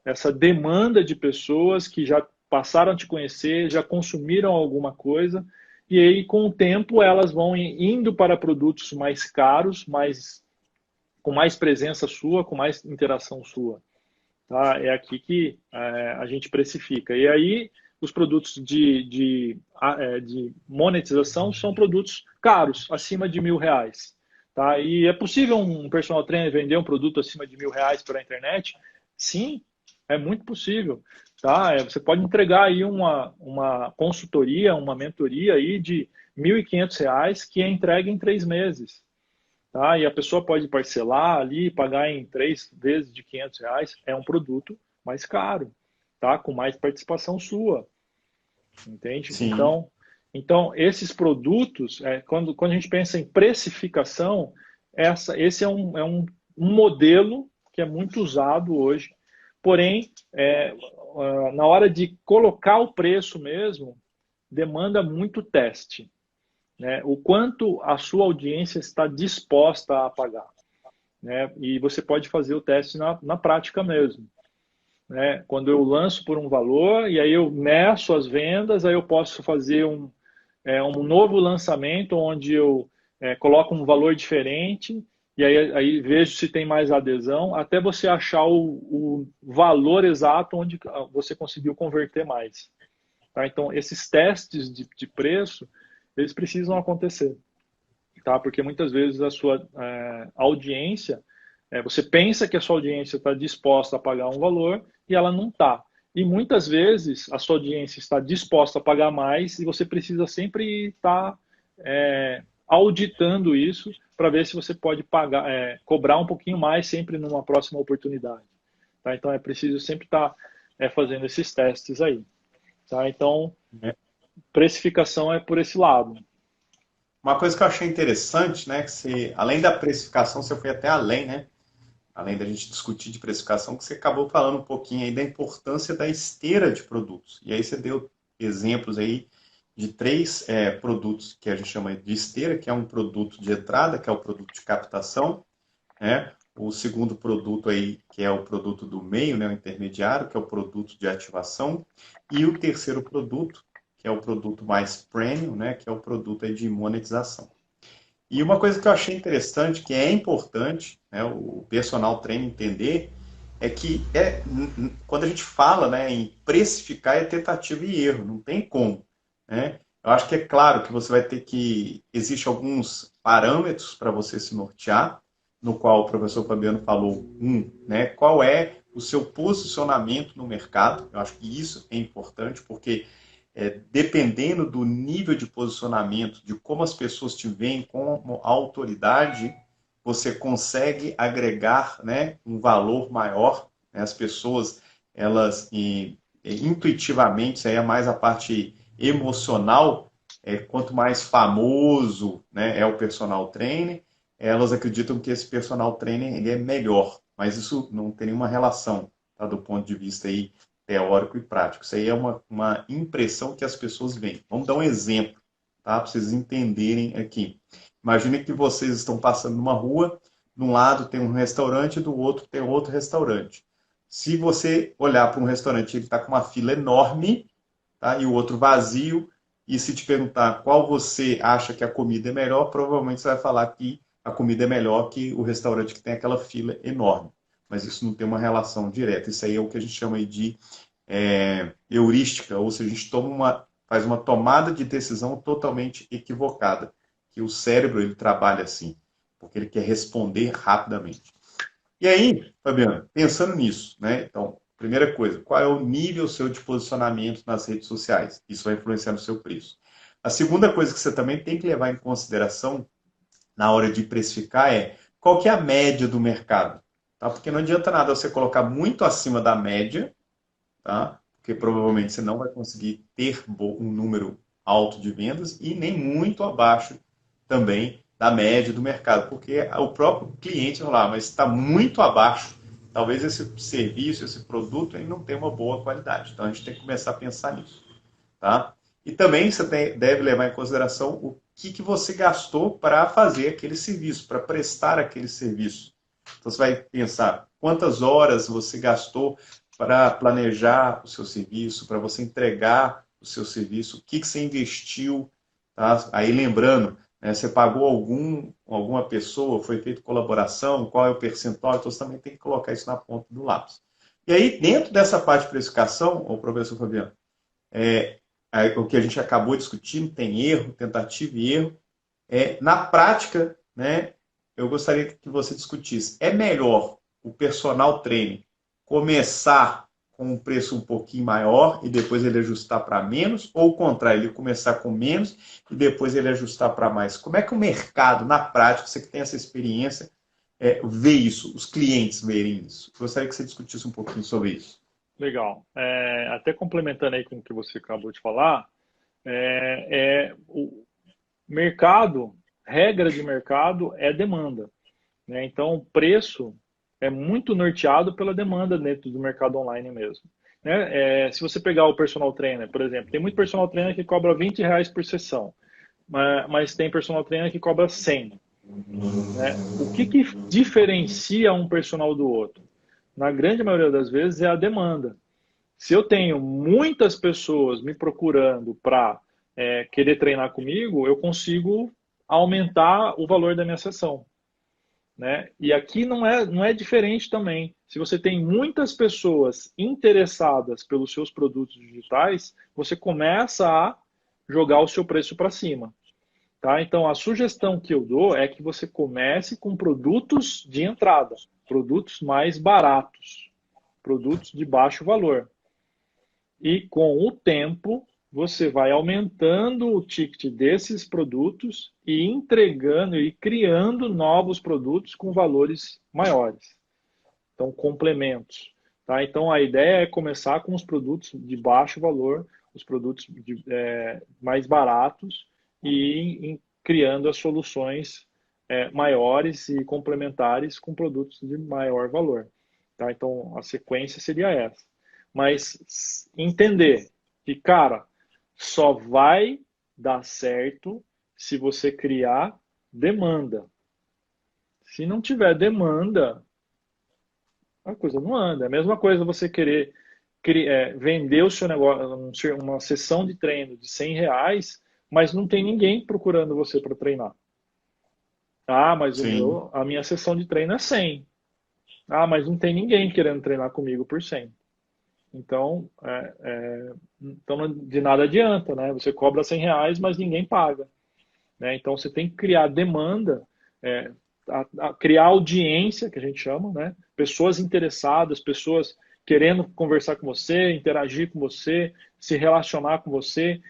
essa demanda de pessoas que já passaram a te conhecer, já consumiram alguma coisa, e aí, com o tempo, elas vão indo para produtos mais caros, com mais presença sua, com mais interação sua. Tá? É aqui que a gente precifica. E aí, os produtos de monetização são produtos caros, acima de R$ 1.000. Tá? E é possível um personal trainer vender um produto acima de R$ 1.000 pela internet? Sim, é muito possível. Tá? Você pode entregar aí uma consultoria, uma mentoria aí de R$ 1.500 que é entregue em 3 meses. Tá? E a pessoa pode parcelar ali, pagar em 3 vezes de R$ 500. É um produto mais caro, tá? Com mais participação sua, entende? Sim. Então esses produtos, quando a gente pensa em precificação, esse é um modelo que é muito usado hoje. Porém, na hora de colocar o preço mesmo, demanda muito teste, né? O quanto a sua audiência está disposta a pagar, né? E você pode fazer o teste na prática mesmo, né? Quando eu lanço por um valor e aí eu meço as vendas, aí eu posso fazer um novo lançamento onde eu coloco um valor diferente e aí vejo se tem mais adesão, até você achar o valor exato onde você conseguiu converter mais. Tá? Então, esses testes de preço, eles precisam acontecer, tá? Porque muitas vezes a sua audiência, você pensa que a sua audiência está disposta a pagar um valor e ela não está. E muitas vezes a sua audiência está disposta a pagar mais e você precisa sempre estar auditando isso para ver se você pode cobrar um pouquinho mais sempre numa próxima oportunidade. Tá? Então é preciso sempre estar fazendo esses testes aí. Tá? Então, precificação é por esse lado. Uma coisa que eu achei interessante, né, que você, além da precificação, você foi até além, né? Além da gente discutir de precificação, que você acabou falando um pouquinho aí da importância da esteira de produtos. E aí você deu exemplos aí de 3 produtos que a gente chama de esteira, que é um produto de entrada, que é o produto de captação, né? O segundo produto aí, que é o produto do meio, né, o intermediário, que é o produto de ativação, e o terceiro produto, que é o produto mais premium, né, que é o produto aí de monetização. E uma coisa que eu achei interessante, que é importante, né, o personal trainer entender, é que quando a gente fala, né, em precificar é tentativa e erro, não tem como, né? Eu acho que é claro que você vai ter que existe alguns parâmetros para você se nortear, no qual o professor Fabiano falou, né, qual é o seu posicionamento no mercado. Eu acho que isso é importante, porque dependendo do nível de posicionamento, de como as pessoas te veem como autoridade, você consegue agregar, né, um valor maior. Né? As pessoas, elas intuitivamente, isso aí é mais a parte emocional, quanto mais famoso, né, é o personal trainer, elas acreditam que esse personal trainer ele é melhor, mas isso não tem nenhuma relação, tá, do ponto de vista aí teórico e prático. Isso aí é uma impressão que as pessoas veem. Vamos dar um exemplo, tá, para vocês entenderem aqui. Imagine que vocês estão passando numa rua, de um lado tem um restaurante, do outro tem outro restaurante. Se você olhar para um restaurante, ele está com uma fila enorme, tá, e o outro vazio, e se te perguntar qual você acha que a comida é melhor, provavelmente você vai falar que a comida é melhor que o restaurante que tem aquela fila enorme. Mas isso não tem uma relação direta. Isso aí é o que a gente chama de heurística, ou seja, a gente faz uma tomada de decisão totalmente equivocada, que o cérebro ele trabalha assim, porque ele quer responder rapidamente. E aí, Fabiano, pensando nisso, né? Então, primeira coisa, qual é o nível seu de posicionamento nas redes sociais? Isso vai influenciar no seu preço. A segunda coisa que você também tem que levar em consideração na hora de precificar é qual que é a média do mercado. Tá? Porque não adianta nada você colocar muito acima da média, tá? Porque provavelmente você não vai conseguir ter um número alto de vendas e nem muito abaixo também da média do mercado, porque o próprio cliente vai lá, mas está muito abaixo. Talvez esse serviço, esse produto, ele não tenha uma boa qualidade. Então a gente tem que começar a pensar nisso, tá? E também você deve levar em consideração o que você gastou para fazer aquele serviço, para prestar aquele serviço. Então você vai pensar quantas horas você gastou para planejar o seu serviço, para você entregar o seu serviço, o que você investiu. Tá? Aí lembrando, né, você pagou alguma pessoa, foi feita colaboração, qual é o percentual, então você também tem que colocar isso na ponta do lápis. E aí, dentro dessa parte de precificação, o professor Fabiano, o que a gente acabou discutindo, tem erro, tentativa e erro. Na prática, né, eu gostaria que você discutisse. É melhor o personal trainer começar com um preço um pouquinho maior e depois ele ajustar para menos, ou o contrário, ele começar com menos e depois ele ajustar para mais? Como é que o mercado, na prática, você que tem essa experiência, vê isso, os clientes verem isso? Gostaria que você discutisse um pouquinho sobre isso. Legal. Até complementando aí com o que você acabou de falar, o mercado, regra de mercado é demanda, né? Então, o preço é muito norteado pela demanda dentro do mercado online mesmo, né? Se você pegar o personal trainer, por exemplo, tem muito personal trainer que cobra R$ 20 por sessão, mas tem personal trainer que cobra 100, né? O que diferencia um personal do outro? Na grande maioria das vezes é a demanda. Se eu tenho muitas pessoas me procurando para querer treinar comigo, eu consigo aumentar o valor da minha sessão, né? E aqui não é diferente também. Se você tem muitas pessoas interessadas pelos seus produtos digitais, você começa a jogar o seu preço para cima. Tá? Então, a sugestão que eu dou é que você comece com produtos de entrada, produtos mais baratos, produtos de baixo valor. E com o tempo, você vai aumentando o ticket desses produtos e entregando e criando novos produtos com valores maiores. Então, complementos. Tá? Então, a ideia é começar com os produtos de baixo valor, os produtos mais baratos e criando as soluções maiores e complementares com produtos de maior valor. Tá? Então, a sequência seria essa. Mas entender que, cara, só vai dar certo se você criar demanda. Se não tiver demanda, a coisa não anda. É a mesma coisa você querer vender o seu negócio, uma sessão de treino de R$ 100, mas não tem ninguém procurando você para treinar. Ah, mas Sim. a minha sessão de treino é 100. Ah, mas não tem ninguém querendo treinar comigo por 100. Então, então de nada adianta, né? Você cobra R$ 100, mas ninguém paga, né? Então, você tem que criar demanda, criar audiência, que a gente chama, né? Pessoas interessadas, pessoas querendo conversar com você, interagir com você, se relacionar com você,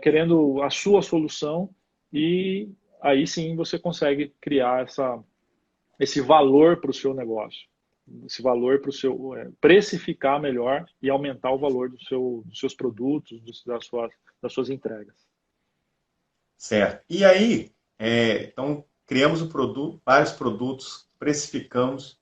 querendo a sua solução, e aí sim você consegue criar esse valor para o seu negócio, esse valor para o seu precificar melhor e aumentar o valor dos seus produtos, das suas entregas. Certo. E aí, então, criamos o produto, vários produtos, precificamos.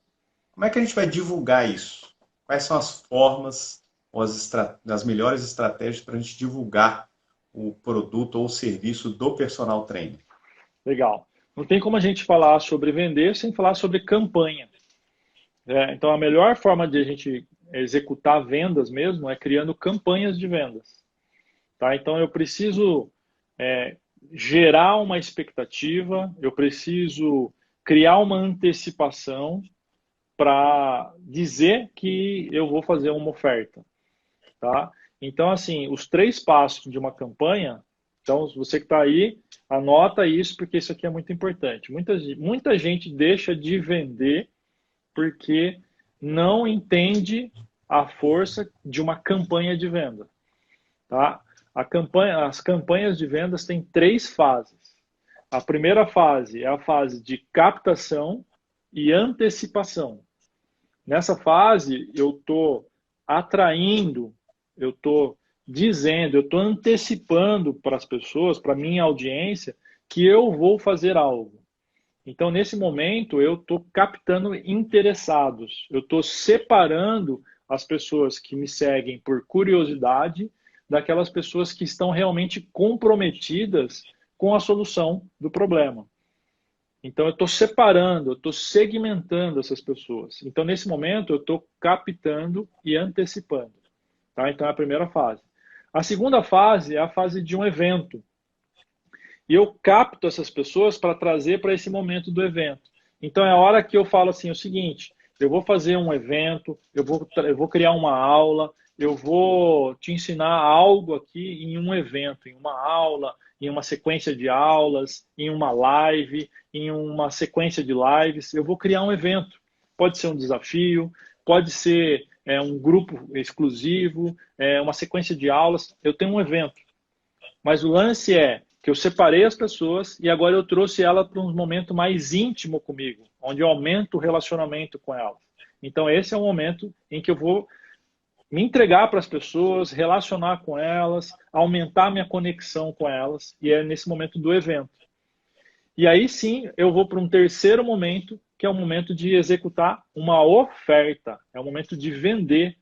Como é que a gente vai divulgar isso? Quais são as formas ou as melhores estratégias para a gente divulgar o produto ou o serviço do personal trainer? Legal. Não tem como a gente falar sobre vender sem falar sobre campanha. Então, a melhor forma de a gente executar vendas mesmo é criando campanhas de vendas. Tá? Então, eu preciso gerar uma expectativa, eu preciso criar uma antecipação para dizer que eu vou fazer uma oferta. Tá? Então, assim, os 3 passos de uma campanha, então, você que está aí, anota isso, porque isso aqui é muito importante. Muita gente deixa de vender porque não entende a força de uma campanha de venda. Tá? As campanhas de vendas têm 3 fases. A primeira fase é a fase de captação e antecipação. Nessa fase, eu estou atraindo, eu estou dizendo, eu estou antecipando para as pessoas, para a minha audiência, que eu vou fazer algo. Então, nesse momento, eu estou captando interessados, eu estou separando as pessoas que me seguem por curiosidade daquelas pessoas que estão realmente comprometidas com a solução do problema. Então, eu estou separando, eu estou segmentando essas pessoas. Então, nesse momento, eu estou captando e antecipando. Tá? Então, é a primeira fase. A segunda fase é a fase de um evento. E eu capto essas pessoas para trazer para esse momento do evento. Então, é a hora que eu falo assim, o seguinte, eu vou fazer um evento, eu vou criar uma aula, eu vou te ensinar algo aqui em um evento, em uma aula, em uma sequência de aulas, em uma live, em uma sequência de lives. Eu vou criar um evento. Pode ser um desafio, pode ser um grupo exclusivo, uma sequência de aulas. Eu tenho um evento. Mas o lance é que eu separei as pessoas e agora eu trouxe ela para um momento mais íntimo comigo, onde eu aumento o relacionamento com elas. Então, esse é o momento em que eu vou me entregar para as pessoas, relacionar com elas, aumentar minha conexão com elas, e é nesse momento do evento. E aí sim, eu vou para um terceiro momento, que é o momento de executar uma oferta, é o momento de vender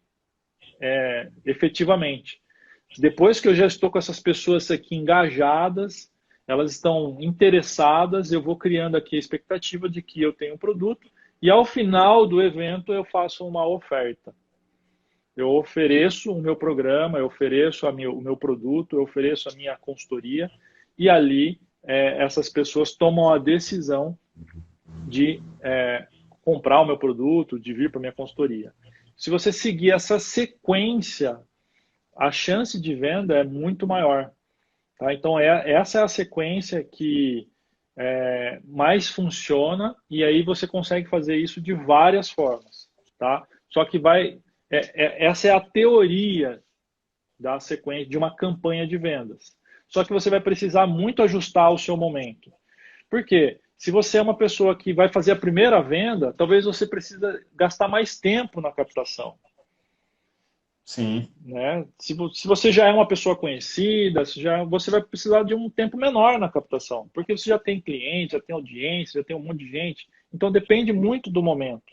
efetivamente. Depois que eu já estou com essas pessoas aqui engajadas, elas estão interessadas, eu vou criando aqui a expectativa de que eu tenho um produto, e ao final do evento eu faço uma oferta. Eu ofereço o meu programa, eu ofereço o meu produto, eu ofereço a minha consultoria, e ali essas pessoas tomam a decisão de comprar o meu produto, de vir para a minha consultoria. Se você seguir essa sequência, a chance de venda é muito maior. Tá? Então, essa é a sequência que mais funciona, e aí você consegue fazer isso de várias formas. Tá? Só que essa é a teoria da sequência de uma campanha de vendas. Só que você vai precisar muito ajustar o seu momento. Por quê? Se você é uma pessoa que vai fazer a primeira venda, talvez você precisa gastar mais tempo na captação. Sim. Né? Se você já é uma pessoa conhecida, você vai precisar de um tempo menor na captação, porque você já tem cliente, já tem audiência, já tem um monte de gente. Então depende muito do momento.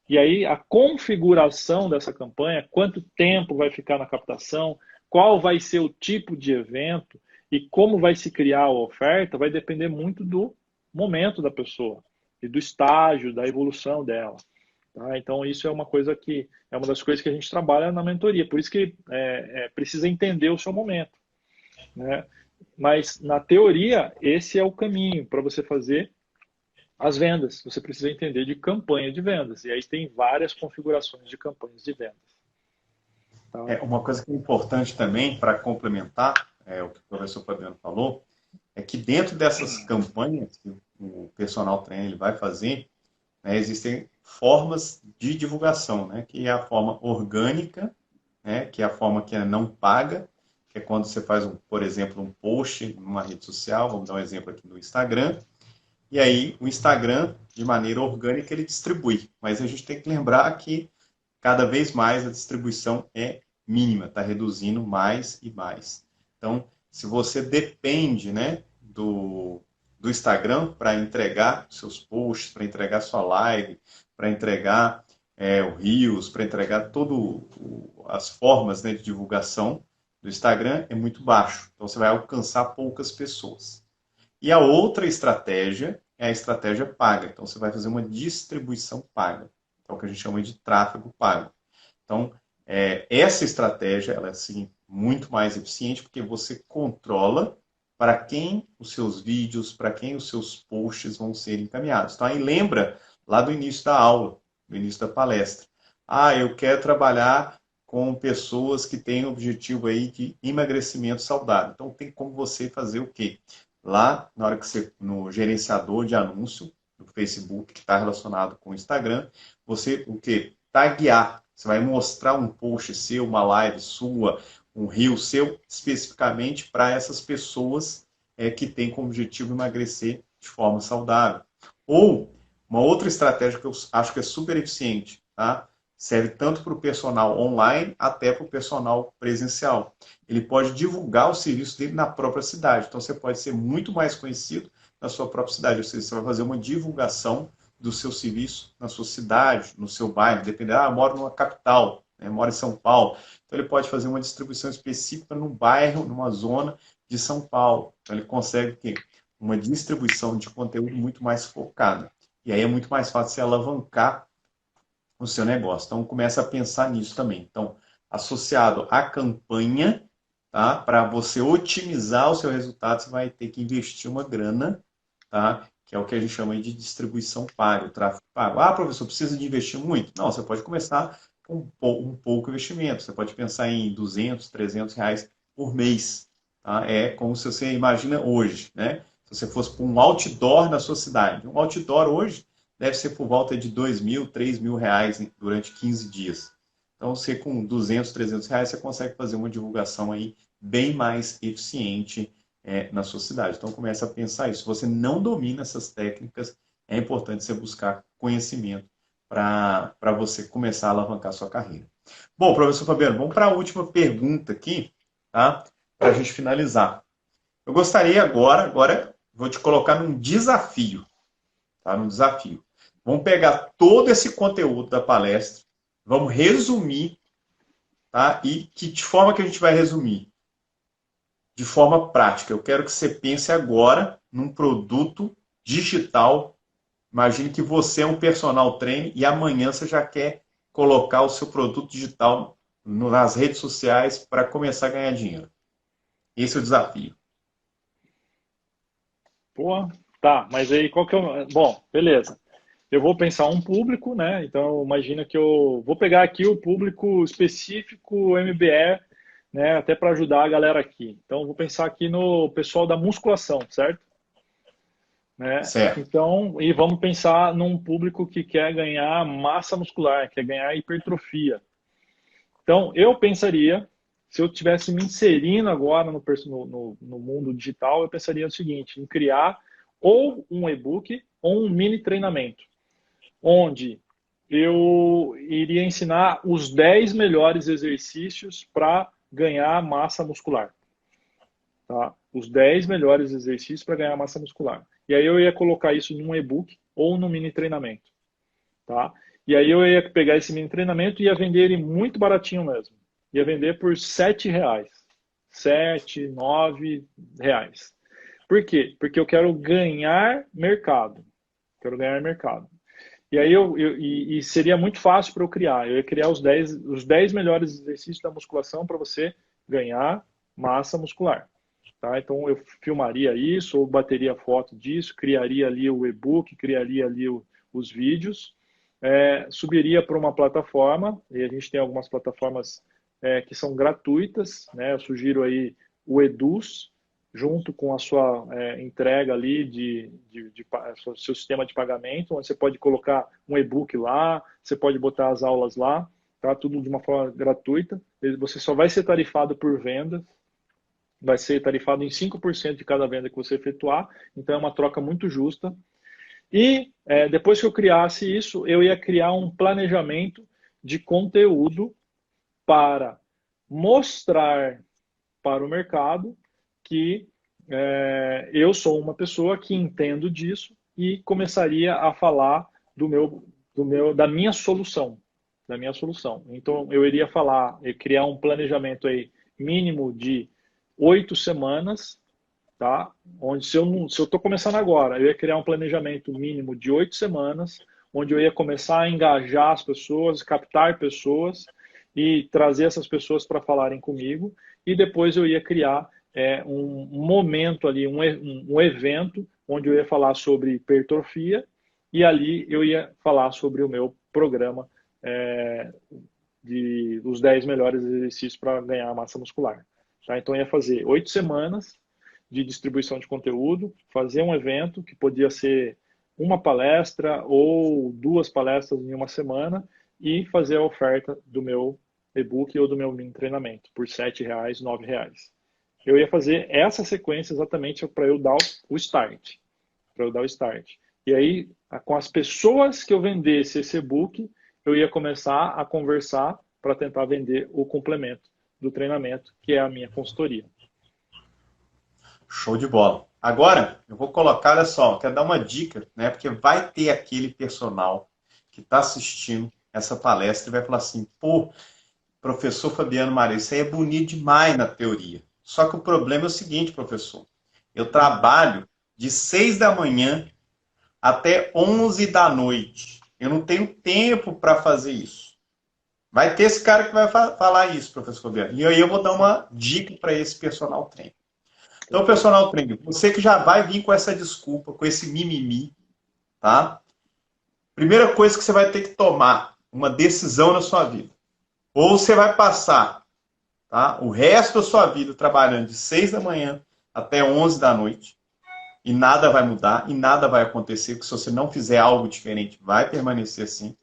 E aí a configuração dessa campanha, quanto tempo vai ficar na captação, qual vai ser o tipo de evento e como vai se criar a oferta, vai depender muito do momento da pessoa e do estágio, da evolução dela. Tá? Então isso é uma coisa que é uma das coisas que a gente trabalha na mentoria. Por isso que precisa entender o seu momento. Né? Mas na teoria esse é o caminho para você fazer as vendas. Você precisa entender de campanha de vendas. E aí tem várias configurações de campanhas de vendas. Tá? Uma coisa que é importante também, para complementar o que o professor Fabiano falou, é que dentro dessas campanhas que o personal trainer ele vai fazer, né, existem formas de divulgação, né, que é a forma orgânica, né, que é a forma que é não paga, que é quando você faz, por exemplo, um post numa rede social, vamos dar um exemplo aqui no Instagram, e aí o Instagram, de maneira orgânica, ele distribui. Mas a gente tem que lembrar que cada vez mais a distribuição é mínima, está reduzindo mais e mais. Então, se você depende, né, do Instagram para entregar seus posts, para entregar sua live, para entregar o Reels, para entregar todas as formas, né, de divulgação do Instagram, é muito baixo. Então, você vai alcançar poucas pessoas. E a outra estratégia é a estratégia paga. Então, você vai fazer uma distribuição paga. É o que a gente chama de tráfego pago. Então, essa estratégia ela é assim, muito mais eficiente porque você controla para quem os seus vídeos, para quem os seus posts vão ser encaminhados. Então, aí lembra lá do início da aula, do início da palestra. Eu quero trabalhar com pessoas que têm objetivo aí de emagrecimento saudável. Então, tem como você fazer o quê? Lá, na hora que você, no gerenciador de anúncio do Facebook, que está relacionado com o Instagram, você, o quê? Taguear. Você vai mostrar um post seu, uma live sua, um reel seu, especificamente para essas pessoas que têm como objetivo emagrecer de forma saudável. Ou, uma outra estratégia que eu acho que é super eficiente, tá? Serve tanto para o personal online até para o personal presencial. Ele pode divulgar o serviço dele na própria cidade. Então, você pode ser muito mais conhecido na sua própria cidade. Ou seja, você vai fazer uma divulgação do seu serviço na sua cidade, no seu bairro. Dependendo, eu moro numa capital, né? Moro em São Paulo. Então, ele pode fazer uma distribuição específica no bairro, numa zona de São Paulo. Então, ele consegue ter uma distribuição de conteúdo muito mais focada. E aí é muito mais fácil você alavancar o seu negócio. Então, começa a pensar nisso também. Então, associado à campanha, tá? Para você otimizar o seu resultado, você vai ter que investir uma grana, tá? Que é o que a gente chama de distribuição paga, o tráfego pago. Professor, precisa de investir muito? Não, você pode começar um pouco investimento. Você pode pensar em 200, 300 reais por mês. Tá? É como se você imagina hoje, né? Se você fosse para um outdoor na sua cidade. Um outdoor hoje deve ser por volta de 2.000, 3.000 reais durante 15 dias. Então, você com 200, 300 reais, você consegue fazer uma divulgação aí bem mais eficiente na sua cidade. Então, comece a pensar isso. Se você não domina essas técnicas, é importante você buscar conhecimento para você começar a alavancar a sua carreira. Bom, professor Fabiano, vamos para a última pergunta aqui, tá? Para a gente finalizar. Eu gostaria agora vou te colocar num desafio, tá? Num desafio. Vamos pegar todo esse conteúdo da palestra, vamos resumir, tá? E de forma que a gente vai resumir? De forma prática. Eu quero que você pense agora num produto digital. Imagine que você é um personal trainer e amanhã você já quer colocar o seu produto digital nas redes sociais para começar a ganhar dinheiro. Esse é o desafio. Pô, tá, mas aí qual que é o... Bom, beleza. Eu vou pensar um público, né? Então, imagina que eu vou pegar aqui o público específico MBE, né? Até para ajudar a galera aqui. Então, vou pensar aqui no pessoal da musculação, certo? Né? Certo. Então, e vamos pensar num público que quer ganhar massa muscular, quer ganhar hipertrofia. Então, eu pensaria, se eu estivesse me inserindo agora no mundo digital, eu pensaria o seguinte, em criar ou um e-book ou um mini treinamento, onde eu iria ensinar os 10 melhores exercícios para ganhar massa muscular. Tá? Os 10 melhores exercícios para ganhar massa muscular. E aí eu ia colocar isso num e-book ou num mini treinamento. Tá? E aí eu ia pegar esse mini treinamento e ia vender ele muito baratinho mesmo. Ia vender por R$7. 7, 9 reais. Por quê? Porque eu quero ganhar mercado. Quero ganhar mercado. E aí e seria muito fácil para eu criar. Eu ia criar os 10 melhores exercícios da musculação para você ganhar massa muscular. Tá? Então eu filmaria isso, ou bateria foto disso, criaria ali o e-book, criaria ali os vídeos, subiria para uma plataforma, e a gente tem algumas plataformas que são gratuitas, né? Eu sugiro aí o Eduz, junto com a sua entrega ali de seu sistema de pagamento, onde você pode colocar um e-book lá, você pode botar as aulas lá, tá? Tudo de uma forma gratuita. Você só vai ser tarifado por venda, vai ser tarifado em 5% de cada venda que você efetuar, então é uma troca muito justa. E depois que eu criasse isso, eu ia criar um planejamento de conteúdo para mostrar para o mercado que eu sou uma pessoa que entendo disso e começaria a falar da minha solução. Então, eu iria criar um planejamento aí mínimo de 8 semanas, tá? Onde se eu estou começando agora, eu ia criar um planejamento mínimo de 8 semanas, onde eu ia começar a engajar as pessoas, captar pessoas e trazer essas pessoas para falarem comigo, e depois eu ia criar um momento ali, um evento, onde eu ia falar sobre hipertrofia, e ali eu ia falar sobre o meu programa dos 10 melhores exercícios para ganhar massa muscular. Tá? Então eu ia fazer 8 semanas de distribuição de conteúdo, fazer um evento que podia ser uma palestra ou 2 palestras em uma semana e fazer a oferta do meu e-book ou do meu mini treinamento por R$7, R$9. Eu ia fazer essa sequência exatamente para eu dar o start. E aí, com as pessoas que eu vendesse esse e-book, eu ia começar a conversar para tentar vender o complemento do treinamento, que é a minha consultoria. Show de bola. Agora, eu vou colocar, olha só, quero dar uma dica, né? Porque vai ter aquele personal que está assistindo essa palestra e vai falar assim, pô, professor Fabiano Maria, isso aí é bonito demais na teoria. Só que o problema é o seguinte, professor. Eu trabalho de 6 da manhã até 11 da noite. Eu não tenho tempo para fazer isso. Vai ter esse cara que vai falar isso, professor Fabiano. E aí eu vou dar uma dica para esse personal trainer. Então, personal trainer, você que já vai vir com essa desculpa, com esse mimimi, tá? Primeira coisa que você vai ter que tomar, uma decisão na sua vida. Ou você vai passar, tá, o resto da sua vida trabalhando de 6 da manhã até 11 da noite e nada vai mudar e nada vai acontecer, porque se você não fizer algo diferente, vai permanecer assim.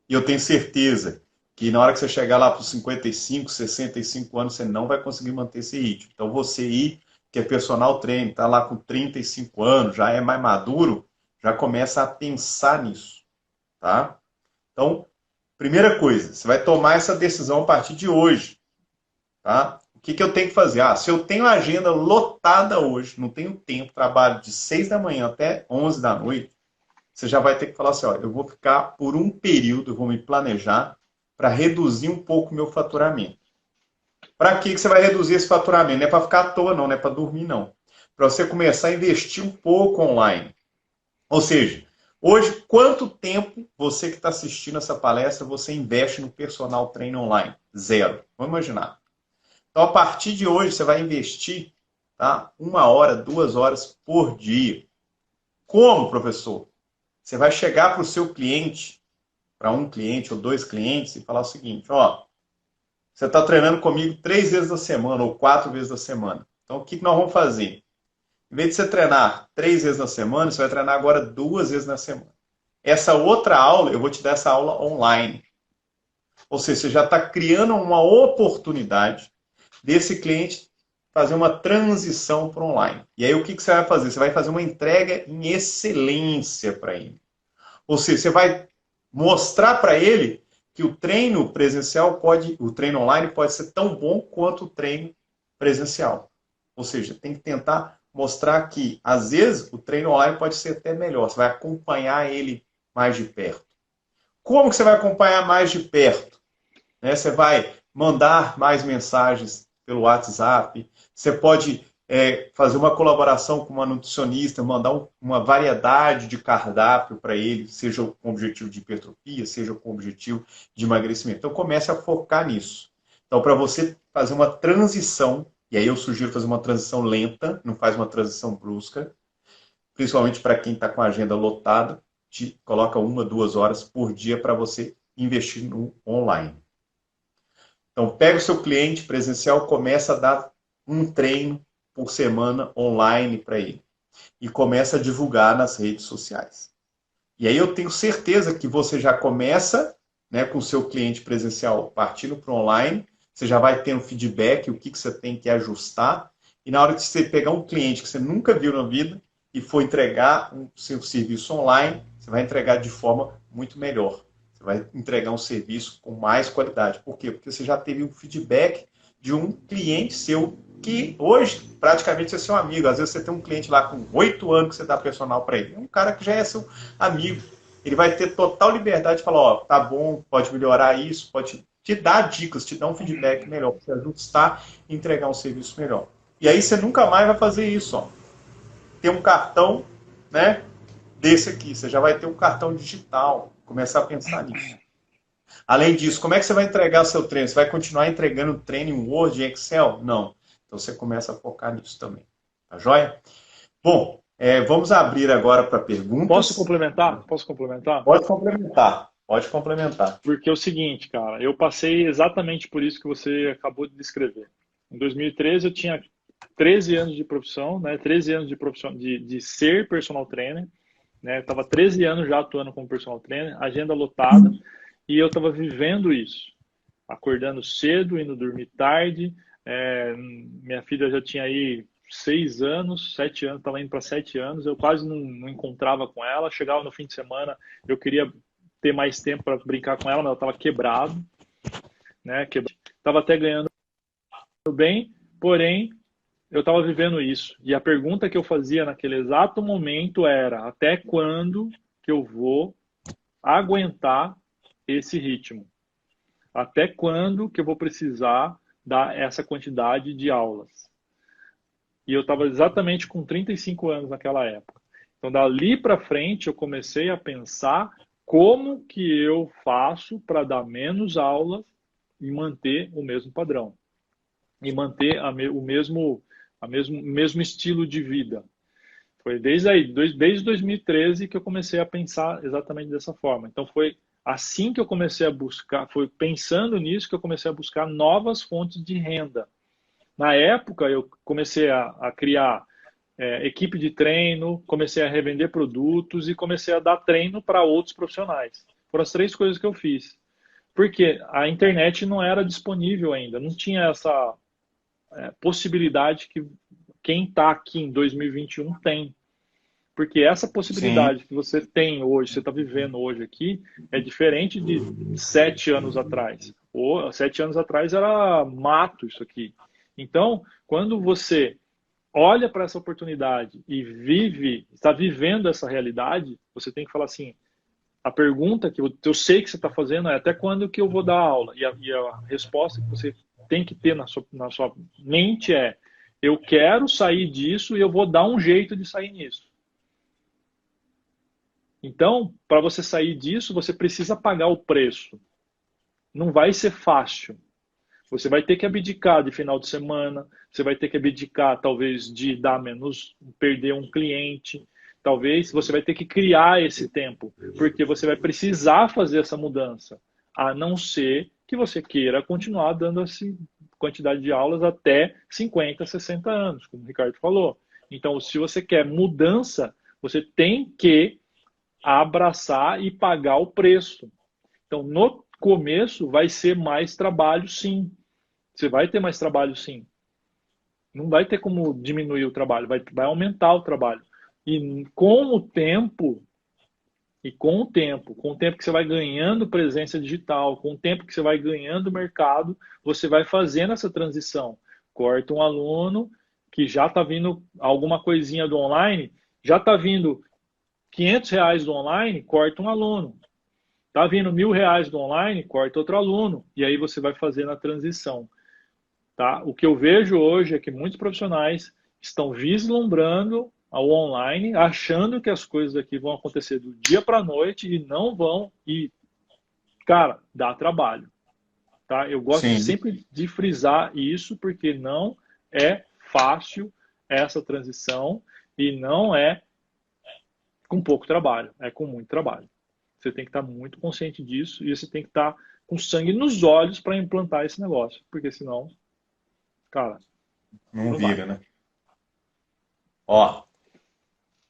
E eu tenho certeza que na hora que você chegar lá para os 55, 65 anos, você não vai conseguir manter esse ritmo. Então você ir, que é personal trainer, está lá com 35 anos, já é mais maduro, já começa a pensar nisso, tá? Então, primeira coisa, você vai tomar essa decisão a partir de hoje, tá? O que eu tenho que fazer? Ah, se eu tenho a agenda lotada hoje, não tenho tempo, trabalho de 6 da manhã até 11 da noite, você já vai ter que falar assim, ó, eu vou ficar por um período, eu vou me planejar para reduzir um pouco o meu faturamento. Para que você vai reduzir esse faturamento? Não é para ficar à toa, não é para dormir, não. Para você começar a investir um pouco online. Ou seja, hoje, quanto tempo você que está assistindo essa palestra, você investe no personal trainer online? Zero. Vamos imaginar. Então, a partir de hoje, você vai investir, tá, 1 hora, 2 horas por dia. Como, professor? Você vai chegar para o seu cliente, para um cliente ou 2 clientes, e falar o seguinte, ó, você está treinando comigo 3 vezes na semana ou 4 vezes na semana. Então, o que nós vamos fazer? Em vez de você treinar 3 vezes na semana, você vai treinar agora 2 vezes na semana. Essa outra aula, eu vou te dar essa aula online. Ou seja, você já está criando uma oportunidade desse cliente fazer uma transição para online. E aí o que você vai fazer? Você vai fazer uma entrega em excelência para ele. Ou seja, você vai mostrar para ele que o treino presencial o treino online pode ser tão bom quanto o treino presencial. Ou seja, tem que tentar mostrar que, às vezes, o treino online pode ser até melhor. Você vai acompanhar ele mais de perto. Como que você vai acompanhar mais de perto? Você vai mandar mais mensagens pelo WhatsApp. Você pode fazer uma colaboração com uma nutricionista, mandar uma variedade de cardápio para ele, seja com objetivo de hipertrofia, seja com objetivo de emagrecimento. Então comece a focar nisso. Então, para você fazer uma transição, e aí eu sugiro fazer uma transição lenta, não faz uma transição brusca, principalmente para quem está com a agenda lotada, coloca 1, 2 horas por dia para você investir no online. Então, pega o seu cliente presencial, começa a dar um treino por semana online para ele. E começa a divulgar nas redes sociais. E aí eu tenho certeza que você já começa, né, com o seu cliente presencial partindo para o online, você já vai tendo feedback, o que você tem que ajustar. E na hora que você pegar um cliente que você nunca viu na vida e for entregar um seu serviço online, você vai entregar de forma muito melhor. Você vai entregar um serviço com mais qualidade. Por quê? Porque você já teve um feedback de um cliente seu que hoje praticamente é seu amigo. Às vezes você tem um cliente lá com 8 anos que você dá personal para ele. É um cara que já é seu amigo. Ele vai ter total liberdade de falar, ó, tá bom, pode melhorar isso, pode te dar dicas, te dar um feedback melhor, para você ajustar e entregar um serviço melhor. E aí você nunca mais vai fazer isso, ó. Ter um cartão, né, desse aqui. Você já vai ter um cartão digital. Começar a pensar nisso. Além disso, como é que você vai entregar o seu treino? Você vai continuar entregando treino em Word, em Excel? Não. Então você começa a focar nisso também. Tá joia? Bom, vamos abrir agora para perguntas. Posso complementar? Posso complementar? Pode complementar. Pode complementar. Porque é o seguinte, cara, eu passei exatamente por isso que você acabou de descrever. Em 2013 eu tinha 13 anos de profissão, né? 13 anos de profissão de ser personal trainer, né? Eu estava 13 anos já atuando como personal trainer, agenda lotada, e eu estava vivendo isso. Acordando cedo, indo dormir tarde. Minha filha já tinha aí 6 anos, 7 anos, estava indo para 7 anos. Eu quase não encontrava com ela. Chegava no fim de semana, eu queria ter mais tempo para brincar com ela, mas ela estava quebrado, né? Estava até ganhando bem, porém eu estava vivendo isso. E a pergunta que eu fazia naquele exato momento era: até quando que eu vou aguentar esse ritmo? Até quando que eu vou precisar dar essa quantidade de aulas? E eu estava exatamente com 35 anos naquela época. Então, dali para frente, eu comecei a pensar como que eu faço para dar menos aulas e manter o mesmo padrão. E manter o mesmo estilo de vida. Foi desde 2013 que eu comecei a pensar exatamente dessa forma. Então, foi Assim que eu comecei a buscar, foi pensando nisso que eu comecei a buscar novas fontes de renda. Na época, eu comecei a criar equipe de treino, comecei a revender produtos e comecei a dar treino para outros profissionais. Foram as três coisas que eu fiz. Porque a internet não era disponível ainda, não tinha essa possibilidade que quem está aqui em 2021 tem. Porque essa Sim, possibilidade que você tem hoje, você está vivendo hoje aqui, é diferente de 7 anos atrás. Ou 7 anos atrás era mato isso aqui. Então, quando você olha para essa oportunidade e está vivendo essa realidade, você tem que falar assim, a pergunta que eu sei que você está fazendo é até quando que eu vou dar aula? E a resposta que você tem que ter na sua mente é, eu quero sair disso e eu vou dar um jeito de sair nisso. Então, para você sair disso, você precisa pagar o preço. Não vai ser fácil. Você vai ter que abdicar de final de semana, você vai ter que abdicar, talvez, de dar menos, perder um cliente. Talvez você vai ter que criar esse tempo, porque você vai precisar fazer essa mudança, a não ser que você queira continuar dando essa quantidade de aulas até 50, 60 anos, como o Ricardo falou. Então, se você quer mudança, você tem que abraçar e pagar o preço. Então, no começo, vai ser mais trabalho, sim. Você vai ter mais trabalho, sim. Não vai ter como diminuir o trabalho, vai aumentar o trabalho. E com o tempo que você vai ganhando presença digital, com o tempo que você vai ganhando mercado, você vai fazendo essa transição. Corta um aluno que já está vindo alguma coisinha do online, já está vindo R$ 500 do online, corta um aluno. Está vindo R$ 1.000 do online, corta outro aluno. E aí você vai fazendo a transição. Tá? O que eu vejo hoje é que muitos profissionais estão vislumbrando ao online, achando que as coisas aqui vão acontecer do dia para a noite e não vão. E, cara, dá trabalho. Tá? Eu gosto sim. sempre de frisar isso, porque não é fácil essa transição e não é com pouco trabalho, é com muito trabalho. Você tem que estar muito consciente disso e você tem que estar com sangue nos olhos para implantar esse negócio, porque senão, cara, Não não vai. vira, né? Ó,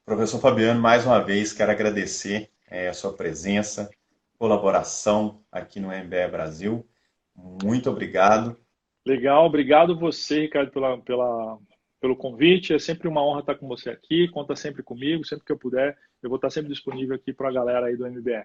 professor Fabiano, mais uma vez quero agradecer a sua presença, colaboração aqui no MBE Brasil. Muito obrigado. Legal, obrigado você, Ricardo, pelo convite. É sempre uma honra estar com você aqui. Conta sempre comigo, sempre que eu puder. Eu vou estar sempre disponível aqui para a galera aí do MBE.